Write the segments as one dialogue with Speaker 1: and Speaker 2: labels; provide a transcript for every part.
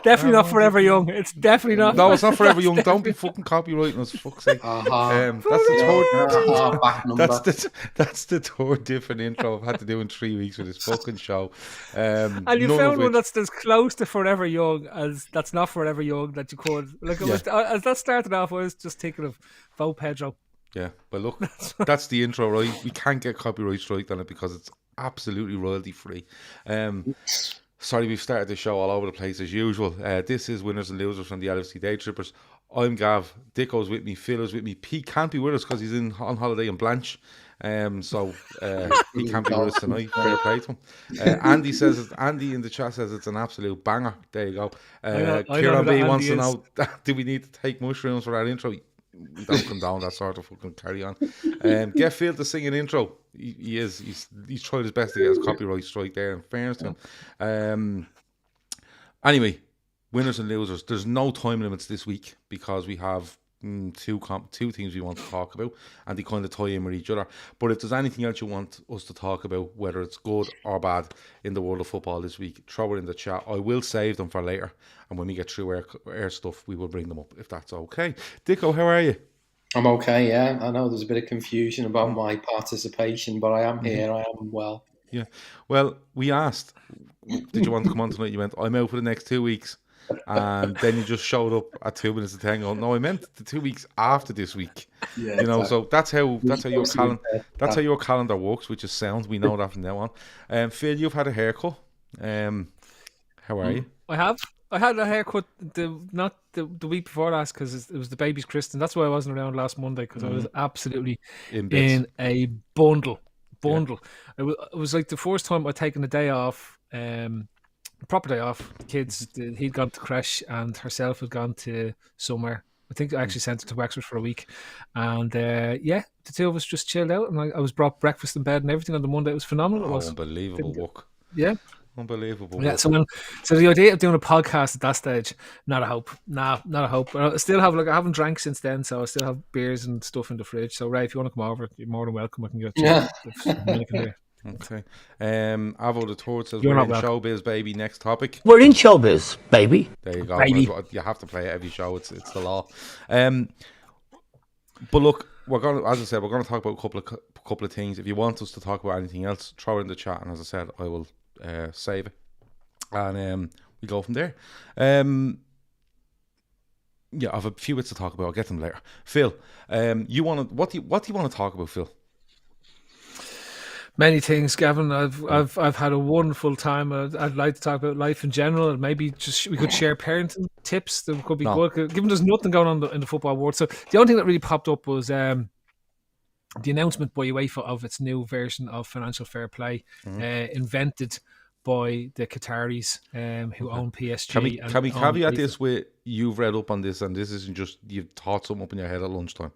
Speaker 1: Definitely not Forever Young. It's definitely not.
Speaker 2: No, it's not Forever Young. Don't be fucking copyrighting us, for fuck's sake. That's the third different intro I've had to do in 3 weeks for this fucking show.
Speaker 1: And you found one that's as close to Forever Young as that's not Forever Young that you could. Like as that started off, I was just thinking of Faux Pedro.
Speaker 2: Yeah, but look, that's the intro, right? We can't get copyright strike on it because it's absolutely royalty free. Sorry, we've started the show all over the place as usual. This is Winners and Losers from the LFC Daytrippers. I'm Gav. Dicko's with me. Phil is with me. Pete can't be with us because he's on holiday in Blanche. So he can't be with us tonight. Fair play to him. Andy in the chat says it's an absolute banger. There you go. Kieran B wants to know, do we need to take mushrooms for that intro? We don't condone that sort of fucking carry on. Get Phil to sing an intro. He's tried his best to get his copyright strike there, in fairness to him. Anyway, winners and losers. There's no time limits this week because we have two things we want to talk about, and they kind of tie in with each other. But if there's anything else you want us to talk about, whether it's good or bad in the world of football this week, throw it in the chat. I will save them for later, and when we get through our stuff, we will bring them up if that's okay. Dicko, how are you?
Speaker 3: I'm okay, yeah. I know there's a bit of confusion about my participation, but I am here. I am well.
Speaker 2: Yeah. Well, we asked, did you want to come on tonight? You went, I'm out for the next 2 weeks. And then you just showed up at 2 minutes to 10 going, no, I meant the 2 weeks after this week. Yeah, exactly. So that's how your calendar works, which is sound. We know that from now on. Phil, you've had a haircut. How are you?
Speaker 1: I had a haircut not the week before last because it was the baby's christening. That's why I wasn't around last Monday, because I was absolutely in a bundle. Yeah. It was like the first time I'd taken a day off, proper day off. The kids, he'd gone to creche and herself had gone to somewhere. I think I actually sent her to Wexford for a week. And the two of us just chilled out, and I was brought breakfast in bed and everything on the Monday. It was phenomenal. It was
Speaker 2: unbelievable work.
Speaker 1: Yeah.
Speaker 2: Unbelievable.
Speaker 1: Yeah, so the idea of doing a podcast at that stage, not a hope. Not a hope. I still have, I haven't drank since then, so I still have beers and stuff in the fridge. So Ray, if you want to come over, you're more than welcome. I can get you.
Speaker 3: Yeah.
Speaker 2: Okay. Avo the Toad says we're in showbiz, baby. Next topic.
Speaker 4: We're in showbiz, baby.
Speaker 2: There you go.
Speaker 1: Baby.
Speaker 2: You have to play it every show. It's the law. But look, we're going to talk about a couple of things. If you want us to talk about anything else, throw it in the chat, and as I said, I will save it, and we go from there. I have a few bits to talk about. I'll get them later. Phil, what do you want to talk about, Phil?
Speaker 1: Many things, Gavin. I've had a wonderful time. I'd like to talk about life in general, and maybe just we could share parenting tips that could be good. Given there's nothing going on in the football world, so the only thing that really popped up was the announcement by UEFA of its new version of financial fair play, invented by the Qataris who own PSG.
Speaker 2: Can we caveat this with you've read up on this, and this isn't just you've thought something up in your head at lunchtime?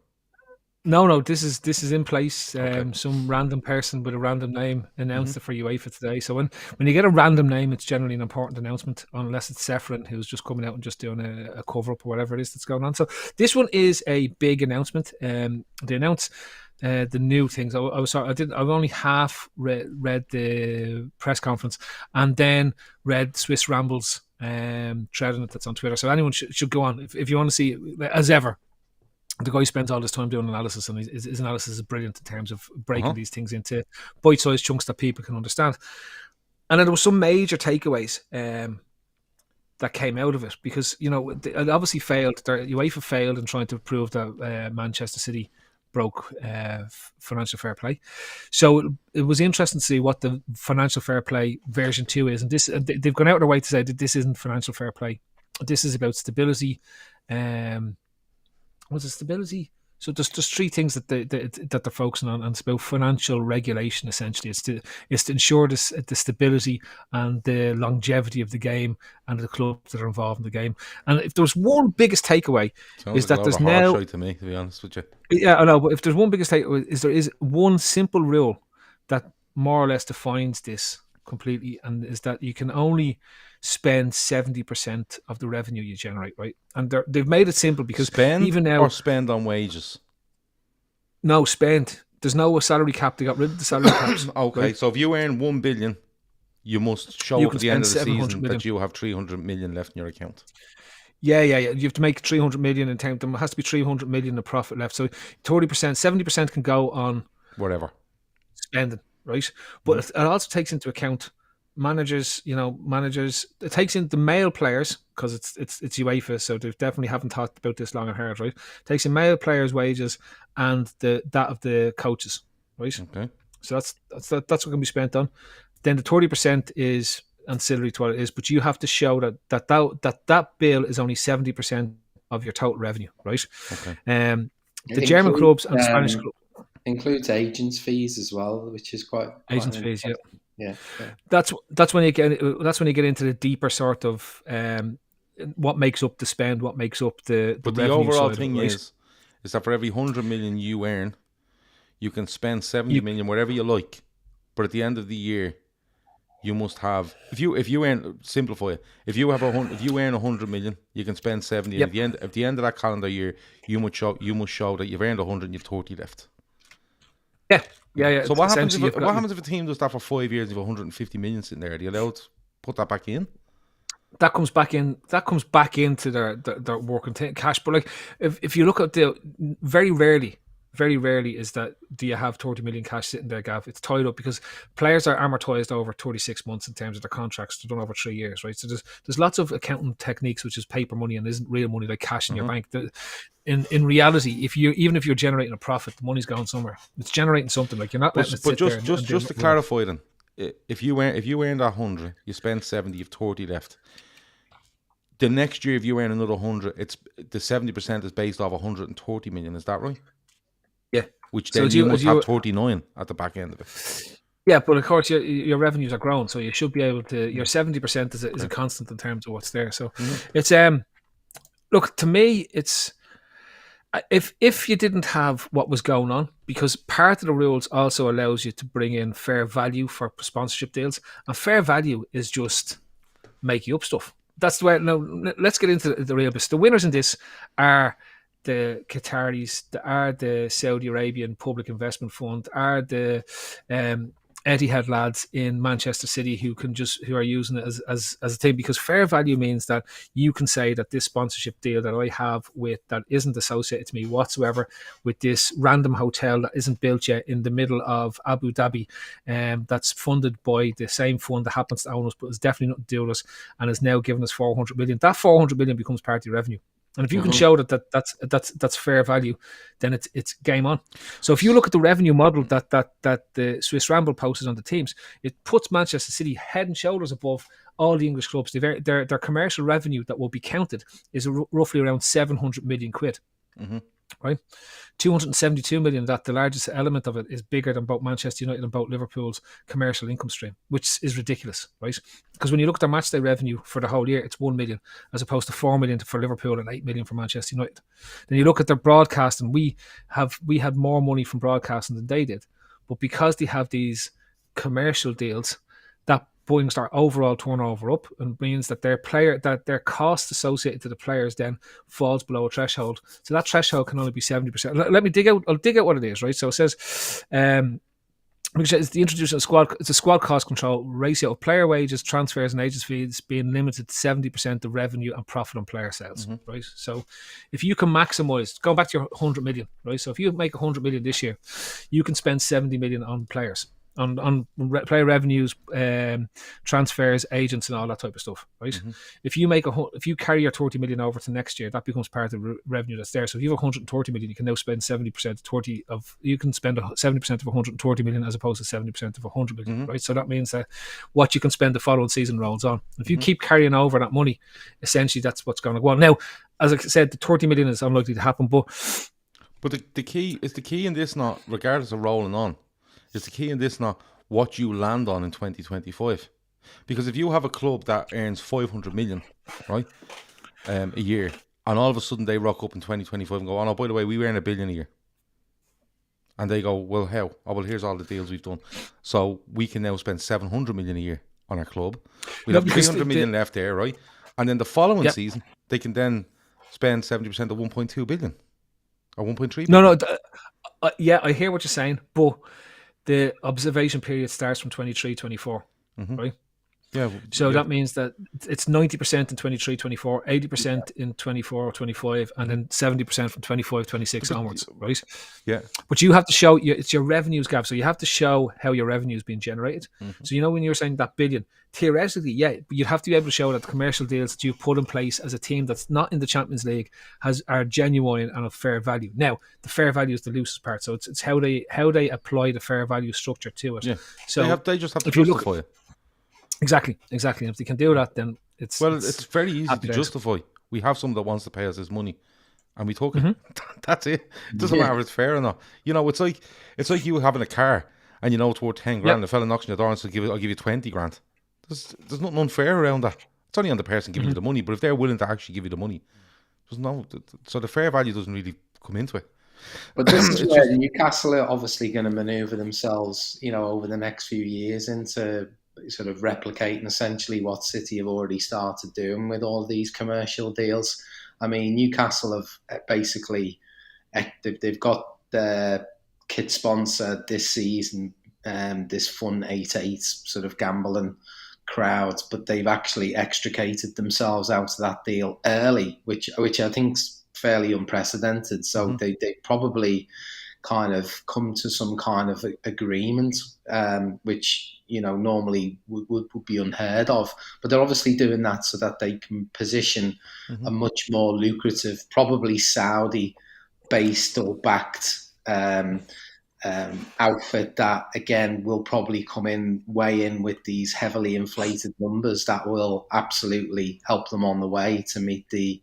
Speaker 1: No, this is in place. Some random person with a random name announced it for UEFA today. So when you get a random name, it's generally an important announcement, unless it's Seferin who's just coming out and just doing a cover up or whatever it is that's going on. So this one is a big announcement. They announced the new things. I've only half read the press conference, and then read Swiss Rambles thread on it that's on Twitter. So anyone should go on if you want to see, as ever. The guy spends all his time doing analysis, and his analysis is brilliant in terms of breaking these things into bite-sized chunks that people can understand. And then there were some major takeaways that came out of it, because it obviously failed. UEFA failed in trying to prove that Manchester City broke financial fair play. So it was interesting to see what the financial fair play version 2 is, and they've gone out of their way to say that this isn't financial fair play. This is about stability. Was it stability, So there's three things that they're focusing on, and it's about financial regulation. Essentially, it's to ensure the stability and the longevity of the game and the clubs that are involved in the game. And if there's one biggest takeaway,
Speaker 2: Sounds
Speaker 1: is
Speaker 2: like
Speaker 1: that
Speaker 2: a
Speaker 1: there's
Speaker 2: lot of
Speaker 1: now
Speaker 2: harsh to me, to be honest with you.
Speaker 1: Yeah, I know, but if there's one biggest takeaway, is there is one simple rule that more or less defines this completely, and is that you can only spend 70% of the revenue you generate, right? And they've made it simple because
Speaker 2: Spend
Speaker 1: even now,
Speaker 2: or spend on wages?
Speaker 1: no, spend. There's no salary cap. They got rid of the salary caps.
Speaker 2: Okay,
Speaker 1: right?
Speaker 2: so if you earn 1 billion, you must show
Speaker 1: You
Speaker 2: at
Speaker 1: can
Speaker 2: the end of the
Speaker 1: spend 700
Speaker 2: season
Speaker 1: million.
Speaker 2: that you have 300 million left in your account.
Speaker 1: Yeah. You have to make 300 million in time. There has to be 300 million of profit left. So 30%, 70% can go on
Speaker 2: Whatever.
Speaker 1: spending, right? But it also takes into account managers. It takes in the male players, because it's UEFA, so they definitely haven't thought about this long and hard, right? It takes in male players' wages and that of the coaches, right?
Speaker 2: Okay.
Speaker 1: So that's what can be spent on. Then the 30% is ancillary to what it is, but you have to show that bill is only 70% of your total revenue, right?
Speaker 2: Okay.
Speaker 1: The German clubs and Spanish clubs
Speaker 3: includes agents' fees as well, which is quite
Speaker 1: agents' fees.
Speaker 3: Yeah.
Speaker 1: That's when you get into the deeper sort of what makes up the spend, what makes up the
Speaker 2: But the
Speaker 1: revenue
Speaker 2: overall
Speaker 1: side
Speaker 2: thing
Speaker 1: of it, right?
Speaker 2: is that for every 100 million you earn, you can spend 70 million wherever you like. But at the end of the year, you must have, if you earn, simplify it, if you earn 100 million, you can spend 70.
Speaker 1: Yep.
Speaker 2: At the end of that calendar year, you must show that you've earned 100 and you've 30 left.
Speaker 1: Yeah.
Speaker 2: So what happens if a team does that for 5 years and you've 150 million sitting there? Are you allowed to put that back in?
Speaker 1: That comes back into their working cash. But like, if you look at very rarely is that do you have 30 million cash sitting there, Gav? It's tied up because players are amortized over 36 months in terms of their contracts. They're done over 3 years, right? So there's lots of accounting techniques, which is paper money and isn't real money, like cash in your bank. In reality, even if you're generating a profit, the money's going somewhere. It's generating something. Like, you're not letting it sit there.
Speaker 2: Just to clarify then, if you earn that 100, you spend 70, you've 30 left. The next year, if you earn another 100, it's the 70% is based off 130 million. Is that right?
Speaker 1: Yeah.
Speaker 2: Which then you must have 39 at the back end of it. Yeah,
Speaker 1: but of course your revenues are growing, so you should be able to. Your 70% is a constant in terms of what's there. So it's look, to me, it's if you didn't have what was going on, because part of the rules also allows you to bring in fair value for sponsorship deals, and fair value is just making up stuff. That's the way. Now let's get into the real business. The winners in this are the Qataris, are the Saudi Arabian Public Investment Fund, are the Etihad lads in Manchester City who are using it as a thing, because fair value means that you can say that this sponsorship deal that I have with that isn't associated to me whatsoever with this random hotel that isn't built yet in the middle of Abu Dhabi, that's funded by the same fund that happens to own us, but it's definitely nothing to do with us, and has now given us 400 million. That 400 million becomes party revenue. And if you can show that's fair value, then it's game on. So if you look at the revenue model that the Swiss Ramble posted on the teams, it puts Manchester City head and shoulders above all the English clubs. Their commercial revenue that will be counted is roughly around 700 million quid. Right, 272 million of that, the largest element of it, is bigger than both Manchester United and both Liverpool's commercial income stream, which is ridiculous, right? Because when you look at their matchday revenue for the whole year, it's 1 million as opposed to 4 million for Liverpool and 8 million for Manchester United. Then you look at their broadcasting, we had more money from broadcasting than they did, but because they have these commercial deals, that brings our overall turnover up and means that their cost associated to the players then falls below a threshold. So that threshold can only be 70%. Let me dig out what it is, right? So it says it's the introduction of squad. It's a squad cost control ratio of player wages, transfers, and agents fees being limited to 70% of revenue and profit on player sales. Right. So if you can maximize, going back to your 100 million, right? So if you make 100 million this year, you can spend 70 million on players. On player revenues, transfers, agents, and all that type of stuff, right? If you carry your 30 million over to next year, that becomes part of the revenue that's there. So if you have 130 million, you can now spend 70% you can spend 70% of 130 million as opposed to 70% of 100 million, right? So that means that what you can spend the following season rolls on. If you keep carrying over that money, essentially that's what's going to go on. Now, as I said, the 30 million is unlikely to happen, but
Speaker 2: But the key in this not, regardless of rolling on, is the key in this not what you land on in 2025. Because if you have a club that earns 500 million, right, a year, and all of a sudden they rock up in 2025 and go, oh no, by the way, we earn $1 billion a year. And they go, well, how? Oh, well, here's all the deals we've done. So we can now spend 700 million a year on our club. We have 300 million left there, right? And then the following season, they can then spend 70% of 1.2 billion or 1.3 billion.
Speaker 1: Yeah, I hear what you're saying, but the observation period starts from 23-24, right?
Speaker 2: Yeah.
Speaker 1: So that means that it's 90% in 23-24, 80% in 24-25, and then 70% from 25-26 onwards, right?
Speaker 2: Yeah.
Speaker 1: But you have to show it's your revenues, Gav. So you have to show how your revenue is being generated. So when you were saying that billion, theoretically, you'd have to be able to show that the commercial deals that you put in place as a team that's not in the Champions League are genuine and of fair value. Now, the fair value is the loosest part. So it's how they apply the fair value structure to it.
Speaker 2: Yeah.
Speaker 1: So
Speaker 2: they just have to justify it.
Speaker 1: Exactly. And if they can do that, then it's
Speaker 2: very easy to justify. We have someone that wants to pay us this money, and we took it. That's it. It doesn't matter if it's fair or not. It's like you having a car, and it's worth 10 grand. The fella knocks on your door and says, "I'll give you 20 grand." There's nothing unfair around that. It's only on the person giving you the money. But if they're willing to actually give you the money, there's no. So the fair value doesn't really come into it.
Speaker 3: But this is where Newcastle are obviously going to manoeuvre themselves, over the next few years into sort of replicating essentially what City have already started doing with all these commercial deals. I mean, Newcastle have basically, they've got their kit sponsor this season, this Fun 88 sort of gambling crowd, but they've actually extricated themselves out of that deal early, which I think's fairly unprecedented. So they probably kind of come to some kind of agreement, which normally would be unheard of. But they're obviously doing that so that they can position a much more lucrative, probably Saudi-based or backed outfit that, again, will probably weigh in with these heavily inflated numbers that will absolutely help them on the way to meet the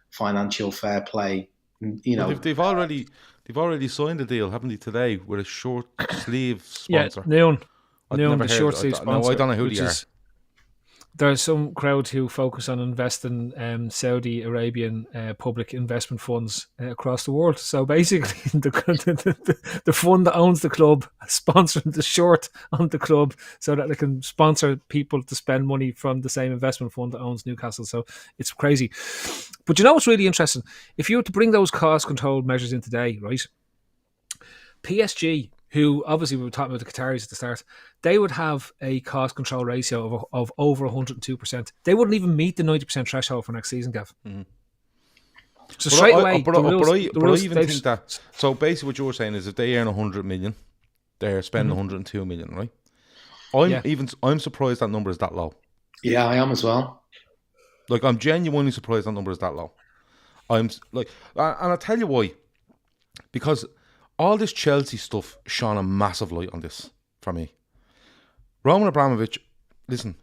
Speaker 3: financial fair play.
Speaker 2: They've already signed a deal, haven't they, today, with a short sleeve sponsor?
Speaker 1: Noon, the short sleeve sponsor.
Speaker 2: I don't know who they are.
Speaker 1: There's some crowd who focus on investing Saudi Arabian public investment funds across the world. So basically, the fund that owns the club sponsoring the short on the club so that they can sponsor people to spend money from the same investment fund that owns Newcastle. So it's crazy. But what's really interesting? If you were to bring those cost control measures in today, right? PSG, who obviously we were talking about the Qataris at the start, they would have a cost control ratio of over 102%. They wouldn't even meet the 90% threshold for next season, Gav. So straight away,
Speaker 2: I even think that. So basically, what you're saying is, if they earn 100 million, they're spending 102 million, right? I'm surprised that number is that low.
Speaker 3: Yeah, I am as well.
Speaker 2: Like, I'm genuinely surprised that number is that low. I'm like, and I'll tell you why. Because all this Chelsea stuff shone a massive light on this for me. Roman Abramovich, listen,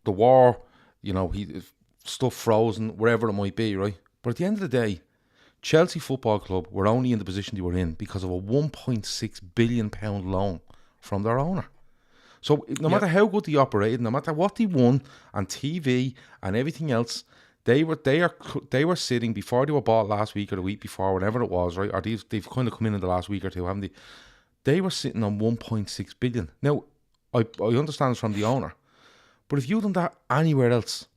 Speaker 2: the war, he stuff frozen, wherever it might be, right? But at the end of the day, Chelsea Football Club were only in the position they were in because of a £1.6 billion loan from their owner. So no matter how good they operated, no matter what they won on TV and everything else, they were sitting, before they were bought last week or the week before, whatever it was, right? Or they've kind of come in the last week or two, haven't they? They were sitting on 1.6 billion. Now, I understand it's from the owner, but if you'd done that anywhere else,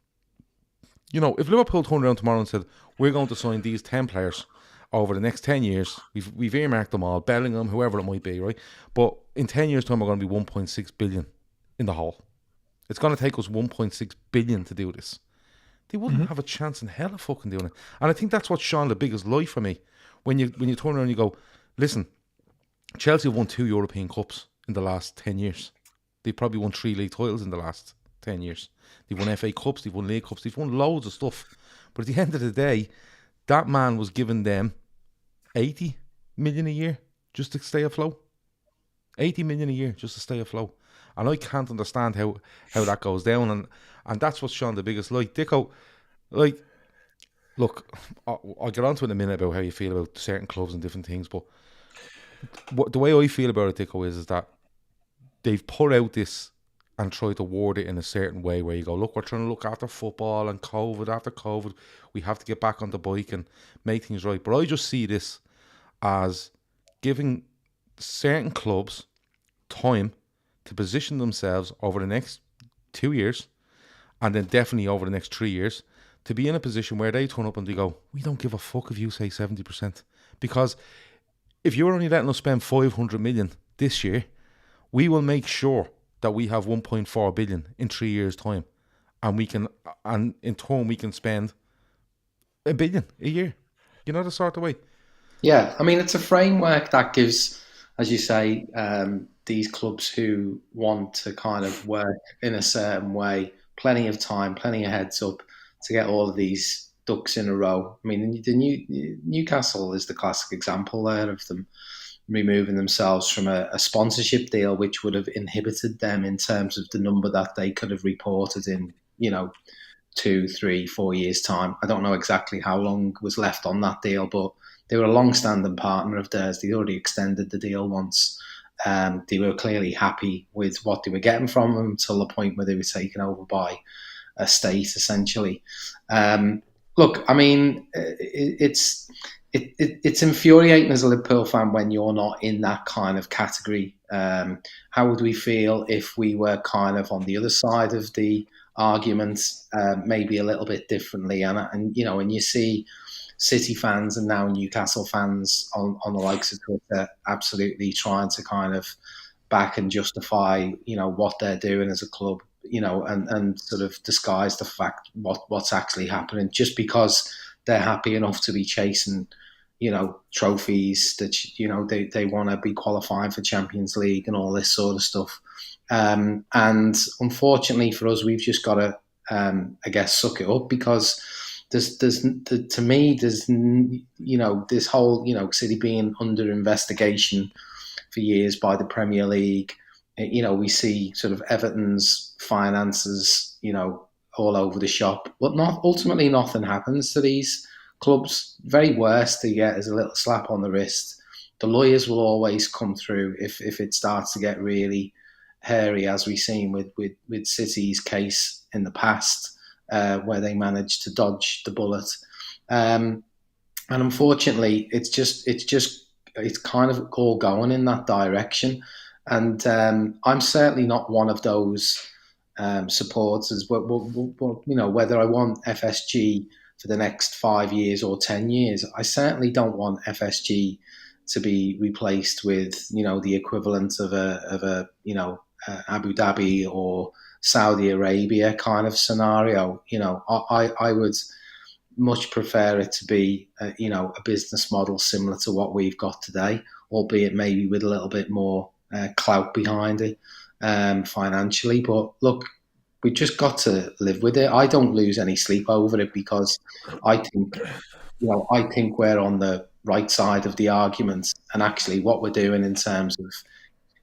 Speaker 2: if Liverpool turned around tomorrow and said, we're going to sign these 10 players over the next 10 years, we've earmarked them all, Bellingham, whoever it might be, right? But in 10 years' time, we're going to be 1.6 billion in the hole. It's going to take us 1.6 billion to do this. They wouldn't have a chance in hell of fucking doing it. And I think that's what shone the biggest light for me. When you turn around and you go, listen, Chelsea have won 2 European Cups in the last 10 years. They've probably won 3 league titles in the last 10 years. They've won FA Cups, they've won League Cups, they've won loads of stuff. But at the end of the day, that man was giving them 80 million a year just to stay afloat. 80 million a year just to stay afloat. And I can't understand how that goes down. And that's what's shown the biggest light. Dicko, like, look, I'll get on to it in a minute about how you feel about certain clubs and different things, but the way I feel about it, Dicko, is that they've put out this and tried to word it in a certain way where you go, look, we're trying to look after football and after COVID, we have to get back on the bike and make things right. But I just see this as giving certain clubs time to position themselves over the next 2 years and then definitely over the next 3 years to be in a position where they turn up and they go, we don't give a fuck if you say 70%. Because if you're only letting us spend 500 million this year, we will make sure that we have 1.4 billion in 3 years' time, and in turn we can spend $1 billion a year. You know the sort of way.
Speaker 3: Yeah, I mean, it's a framework that gives, as you say, these clubs who want to kind of work in a certain way plenty of time, plenty of heads up to get all of these ducks in a row. I mean, Newcastle is the classic example there of them removing themselves from a sponsorship deal, which would have inhibited them in terms of the number that they could have reported in, 2, 3, 4 years' time. I don't know exactly how long was left on that deal, but they were a long-standing partner of theirs. They already extended the deal once. They were clearly happy with what they were getting from them until the point where they were taken over by a state, essentially. Look, I mean, it's infuriating as a Liverpool fan when you're not in that kind of category. How would we feel if we were kind of on the other side of the argument, maybe a little bit differently? And you see City fans and now Newcastle fans on the likes of Twitter absolutely trying to kind of back and justify, what they're doing as a club, and sort of disguise the fact what's actually happening just because they're happy enough to be chasing, trophies that, they want to be qualifying for Champions League and all this sort of stuff. And unfortunately for us, we've just got to, I guess, suck it up because there's this whole, City being under investigation for years by the Premier League. We see sort of Everton's finances, all over the shop, but ultimately nothing happens to these clubs. Very worst they get is a little slap on the wrist. The lawyers will always come through if it starts to get really hairy, as we've seen with City's case in the past, where they managed to dodge the bullet. And unfortunately, it's kind of all going in that direction. And I'm certainly not one of those supporters. But whether I want FSG for the next 5 years or 10 years, I certainly don't want FSG to be replaced with the equivalent of a Abu Dhabi or Saudi Arabia kind of scenario. I would much prefer it to be a business model similar to what we've got today, albeit maybe with a little bit more clout behind it financially. But look, we just got to live with it. I don't lose any sleep over it because I think we're on the right side of the argument, and actually what we're doing in terms of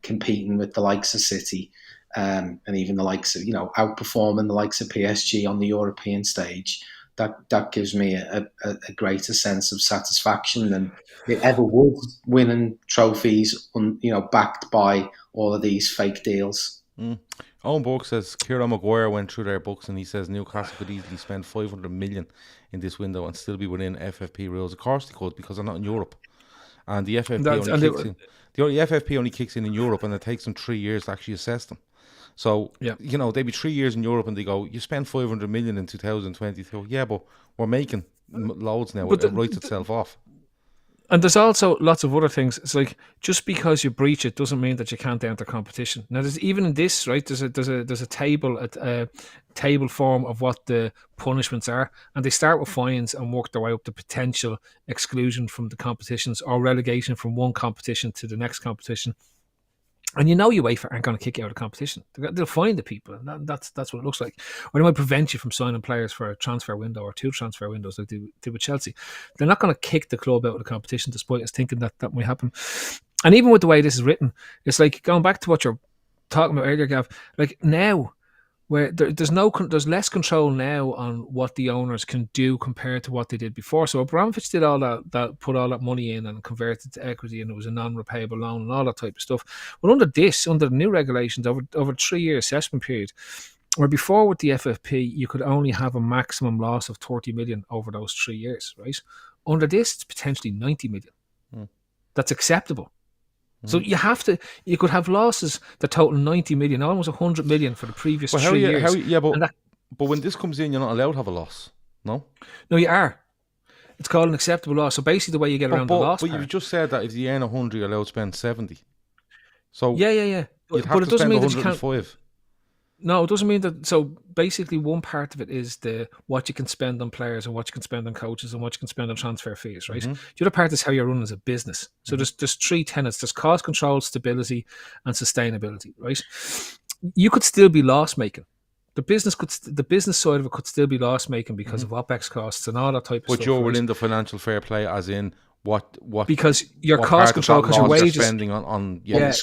Speaker 3: competing with the likes of City and even the likes of outperforming the likes of PSG on the European stage, that gives me a greater sense of satisfaction than it ever would winning trophies backed by all of these fake deals.
Speaker 2: Owen Burke says Kieran Maguire went through their books and he says Newcastle could easily spend 500 million in this window and still be within FFP rules. Of course they could, because they're not in Europe, and the FFP the FFP only kicks in Europe, and it takes them 3 years to actually assess them. So they'd be 3 years in Europe and they go, you spend 500 million in 2022. Yeah, but we're making loads now. It writes itself off.
Speaker 1: And there's also lots of other things. It's like, just because you breach it doesn't mean that you can't enter competition. Now, there's even in this, right? There's a table, a table form of what the punishments are, and they start with fines and work their way up to potential exclusion from the competitions or relegation from one competition to the next competition. And UEFA aren't going to kick you out of competition. They'll find the people, and that's what it looks like. Or they might prevent you from signing players for a transfer window or 2 transfer windows like they did with Chelsea. They're not going to kick the club out of the competition, despite us thinking that might happen. And even with the way this is written, it's like going back to what you're talking about earlier, Gav. Like now, where there's less control now on what the owners can do compared to what they did before. So Abramovich did all that put all that money in and converted to equity, and it was a non-repayable loan and all that type of stuff. But under the new regulations, over a 3-year assessment period, where before with the FFP you could only have a maximum loss of 30 million over those 3 years, right? Under this, it's potentially 90 million. That's acceptable. So you could have losses that total 90 million, almost 100 million for the previous 3 years.
Speaker 2: But when this comes in, you're not allowed to have a loss, no?
Speaker 1: No, you are. It's called an acceptable loss. So basically the way you get around the loss
Speaker 2: But
Speaker 1: part.
Speaker 2: you just said that if you earn 100, you're allowed to spend 70. So
Speaker 1: Yeah.
Speaker 2: you'd have
Speaker 1: But it
Speaker 2: to
Speaker 1: doesn't
Speaker 2: spend
Speaker 1: mean that you
Speaker 2: 105.
Speaker 1: No, it doesn't mean that. So basically, one part of it is what you can spend on players and what you can spend on coaches and what you can spend on transfer fees, right? The other part is how you're run as a business. So there's 3 tenets: there's cost control, stability, and sustainability, right? You could still be loss making. The business side of it could still be loss making because of OPEX costs and all that type of stuff.
Speaker 2: But you're
Speaker 1: right?
Speaker 2: within the financial fair play, as in what
Speaker 1: because your
Speaker 2: what
Speaker 1: cost
Speaker 2: part of
Speaker 1: control,
Speaker 2: that
Speaker 1: because your
Speaker 2: loss you're
Speaker 1: wages
Speaker 2: spending on
Speaker 1: Yeah,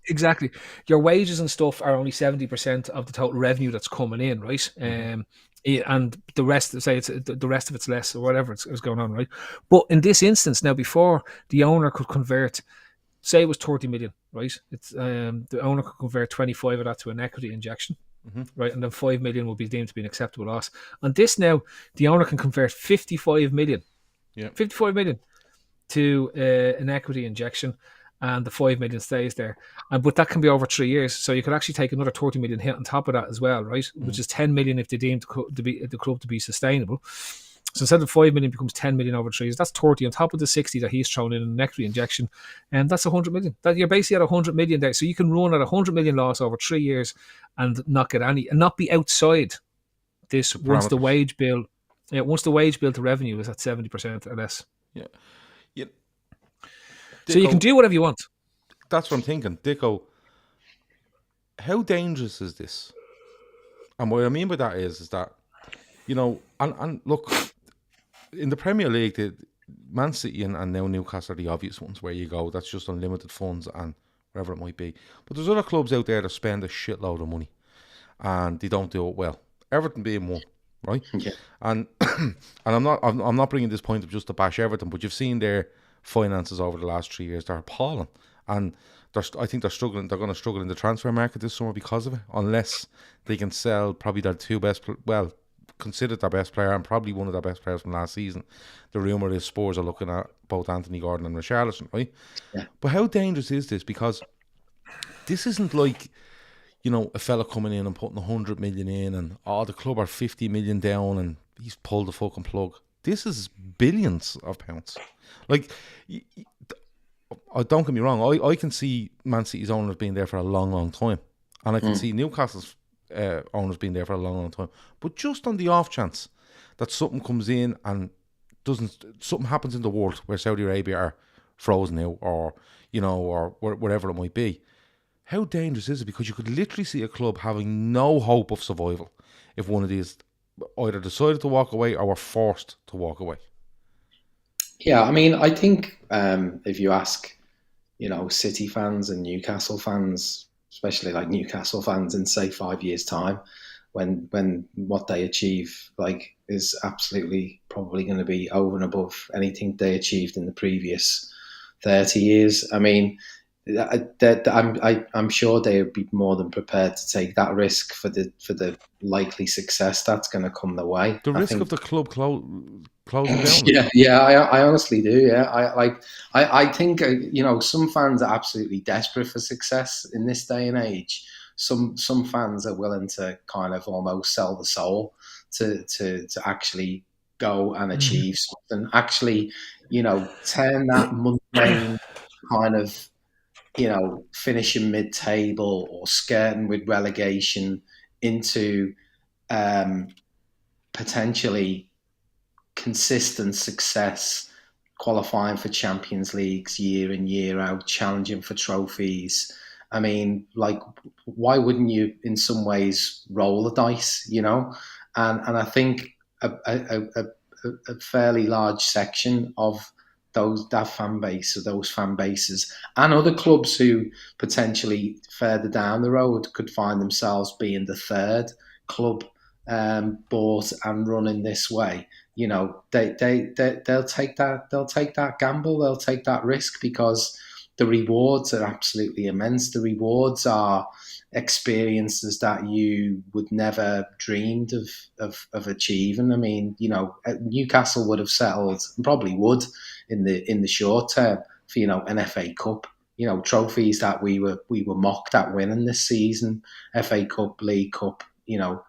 Speaker 1: exactly. Your wages and stuff are only 70% of the total revenue that's coming in, right? And the rest, say it's the rest of it's less or whatever is going on, right? But in this instance, now before the owner could convert, say it was 30 million, right? It's the owner could convert 25 of that to an equity injection, right? And then 5 million will be deemed to be an acceptable loss. On this now, the owner can convert 55 million, 55 million to an equity injection, and the 5 million stays there. But that can be over 3 years, so you could actually take another 30 million hit on top of that as well, right? Which is 10 million if they deem the club to be sustainable. So instead of 5 million becomes 10 million over 3 years. That's 30 on top of the 60 that he's thrown in an equity injection, and that's 100 million. That you're basically at 100 million there. So you can run at 100 million loss over 3 years and not get any, and not be outside this once the wage bill to revenue is at 70% or less.
Speaker 2: Yeah.
Speaker 1: So you can do whatever you want.
Speaker 2: That's what I'm thinking. Dicko, how dangerous is this? And what I mean by that is that, and look, in the Premier League, the Man City and now Newcastle are the obvious ones where you go, that's just unlimited funds and whatever it might be. But there's other clubs out there that spend a shitload of money and they don't do it well. Everton being one, right?
Speaker 3: Yeah.
Speaker 2: And I'm not bringing this point up just to bash Everton, but you've seen their finances over the last 3 years. They're appalling, and I think they're struggling. They're going to struggle in the transfer market this summer because of it, unless they can sell probably their 2 best, considered their best player and probably one of their best players from last season. The rumour is Spurs are looking at both Anthony Gordon and Richarlison, right?
Speaker 3: Yeah.
Speaker 2: But how dangerous is this? Because this isn't like, a fella coming in and putting 100 million in and the club are 50 million down and he's pulled the fucking plug. This is billions of pounds. Like, don't get me wrong, I can see Man City's owners being there for a long, long time. And I can see Newcastle's owners being there for a long, long time. But just on the off chance that something comes in and something happens in the world where Saudi Arabia are frozen out or wherever it might be, how dangerous is it? Because you could literally see a club having no hope of survival if one of these either decided to walk away or were forced to walk away.
Speaker 3: Yeah, I mean, I think if you ask, City fans and Newcastle fans, especially like Newcastle fans in say 5 years' time, when what they achieve is absolutely probably going to be over and above anything they achieved in the previous 30 years. I mean, I'm sure they would be more than prepared to take that risk for the likely success that's going to come their way.
Speaker 2: The risk of the club closing down.
Speaker 3: Yeah, I honestly do. Yeah, I think some fans are absolutely desperate for success in this day and age. Some fans are willing to kind of almost sell the soul to actually go and achieve something. Actually, turn that mundane kind of finishing mid-table or skirting with relegation into potentially consistent success, qualifying for Champions Leagues year in, year out, challenging for trophies. I mean, why wouldn't you in some ways roll the dice, And I think a fairly large section of that fan base or those fan bases and other clubs who potentially further down the road could find themselves being the third club bought and run in this way, you know, they'll take that gamble, they'll take that risk, because the rewards are absolutely immense. The rewards are experiences that you would never dreamed of achieving. I mean, you know, Newcastle would have settled, probably would, in the short term, for, you know, an FA Cup, you know, trophies that we were mocked at winning this season, FA Cup, League Cup, you know.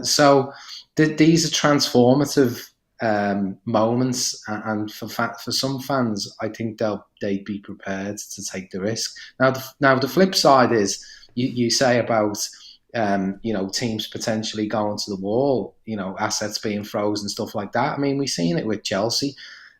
Speaker 3: So these are transformative moments, and for some fans, I think they'd be prepared to take the risk. Now the flip side is, you say about you know, teams potentially going to the wall, you know, assets being frozen, stuff like that. I mean, we've seen it with Chelsea.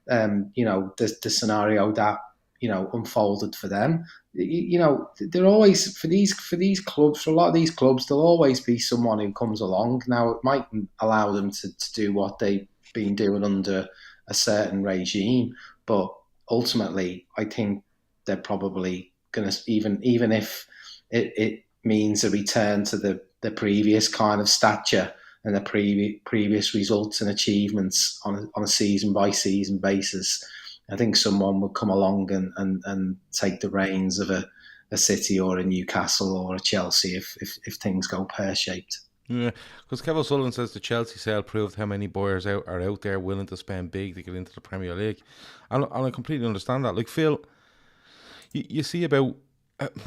Speaker 3: You know, the scenario that, you know, unfolded for them. You know, they're always, for these clubs, for a lot of these clubs, there'll always be someone who comes along. Now, it might allow them to do what they've been doing under a certain regime, but ultimately, I think they're probably going to, even if it means a return to the previous kind of stature and the previous results and achievements on a season by season basis, I think someone would come along and take the reins of a City or a Newcastle or a Chelsea if things go pear-shaped.
Speaker 2: Yeah, because Kevin Sullivan says the Chelsea sale proved how many buyers are out there willing to spend big to get into the Premier League. And I completely understand that. Like, Phil, you see about,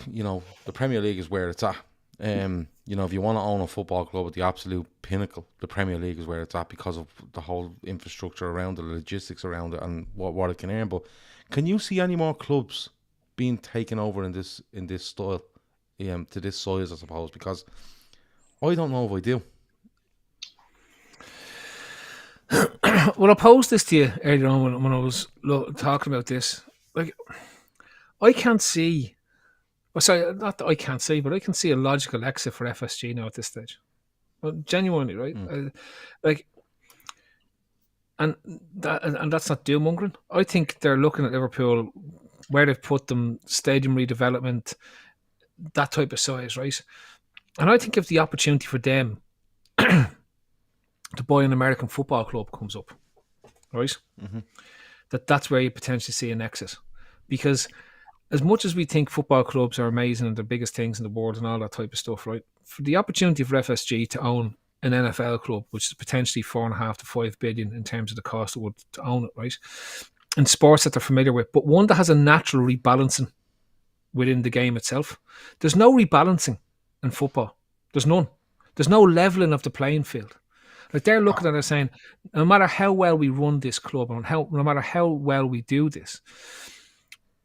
Speaker 2: you know, the Premier League is where it's at. You know, if you want to own a football club at the absolute pinnacle, the Premier League is where it's at, because of the whole infrastructure around it, the logistics around it, and what it can earn. But can you see any more clubs being taken over in this style, to this size, I suppose? Because I don't know if I do.
Speaker 1: Well, I posed this to you earlier on when I was talking about this. Like, I can't see. Well, sorry, not that I can't see, but I can see a logical exit for FSG now at this stage. Well, genuinely, right? And that's not doom mongering. I think they're looking at Liverpool, where they've put them, stadium redevelopment, that type of size, right? And I think if the opportunity for them to buy an American football club comes up, right, that's where you potentially see an exit, because as much as we think football clubs are amazing and the biggest things in the world and all that type of stuff, right? For the opportunity for FSG to own an NFL club, which is potentially 4.5 to 5 billion in terms of the cost it would to own it, right? And sports that they're familiar with, but one that has a natural rebalancing within the game itself. There's no rebalancing in football. There's none. There's no leveling of the playing field. Like, they're looking at it saying, no matter how well we run this club, and no matter how well we do this,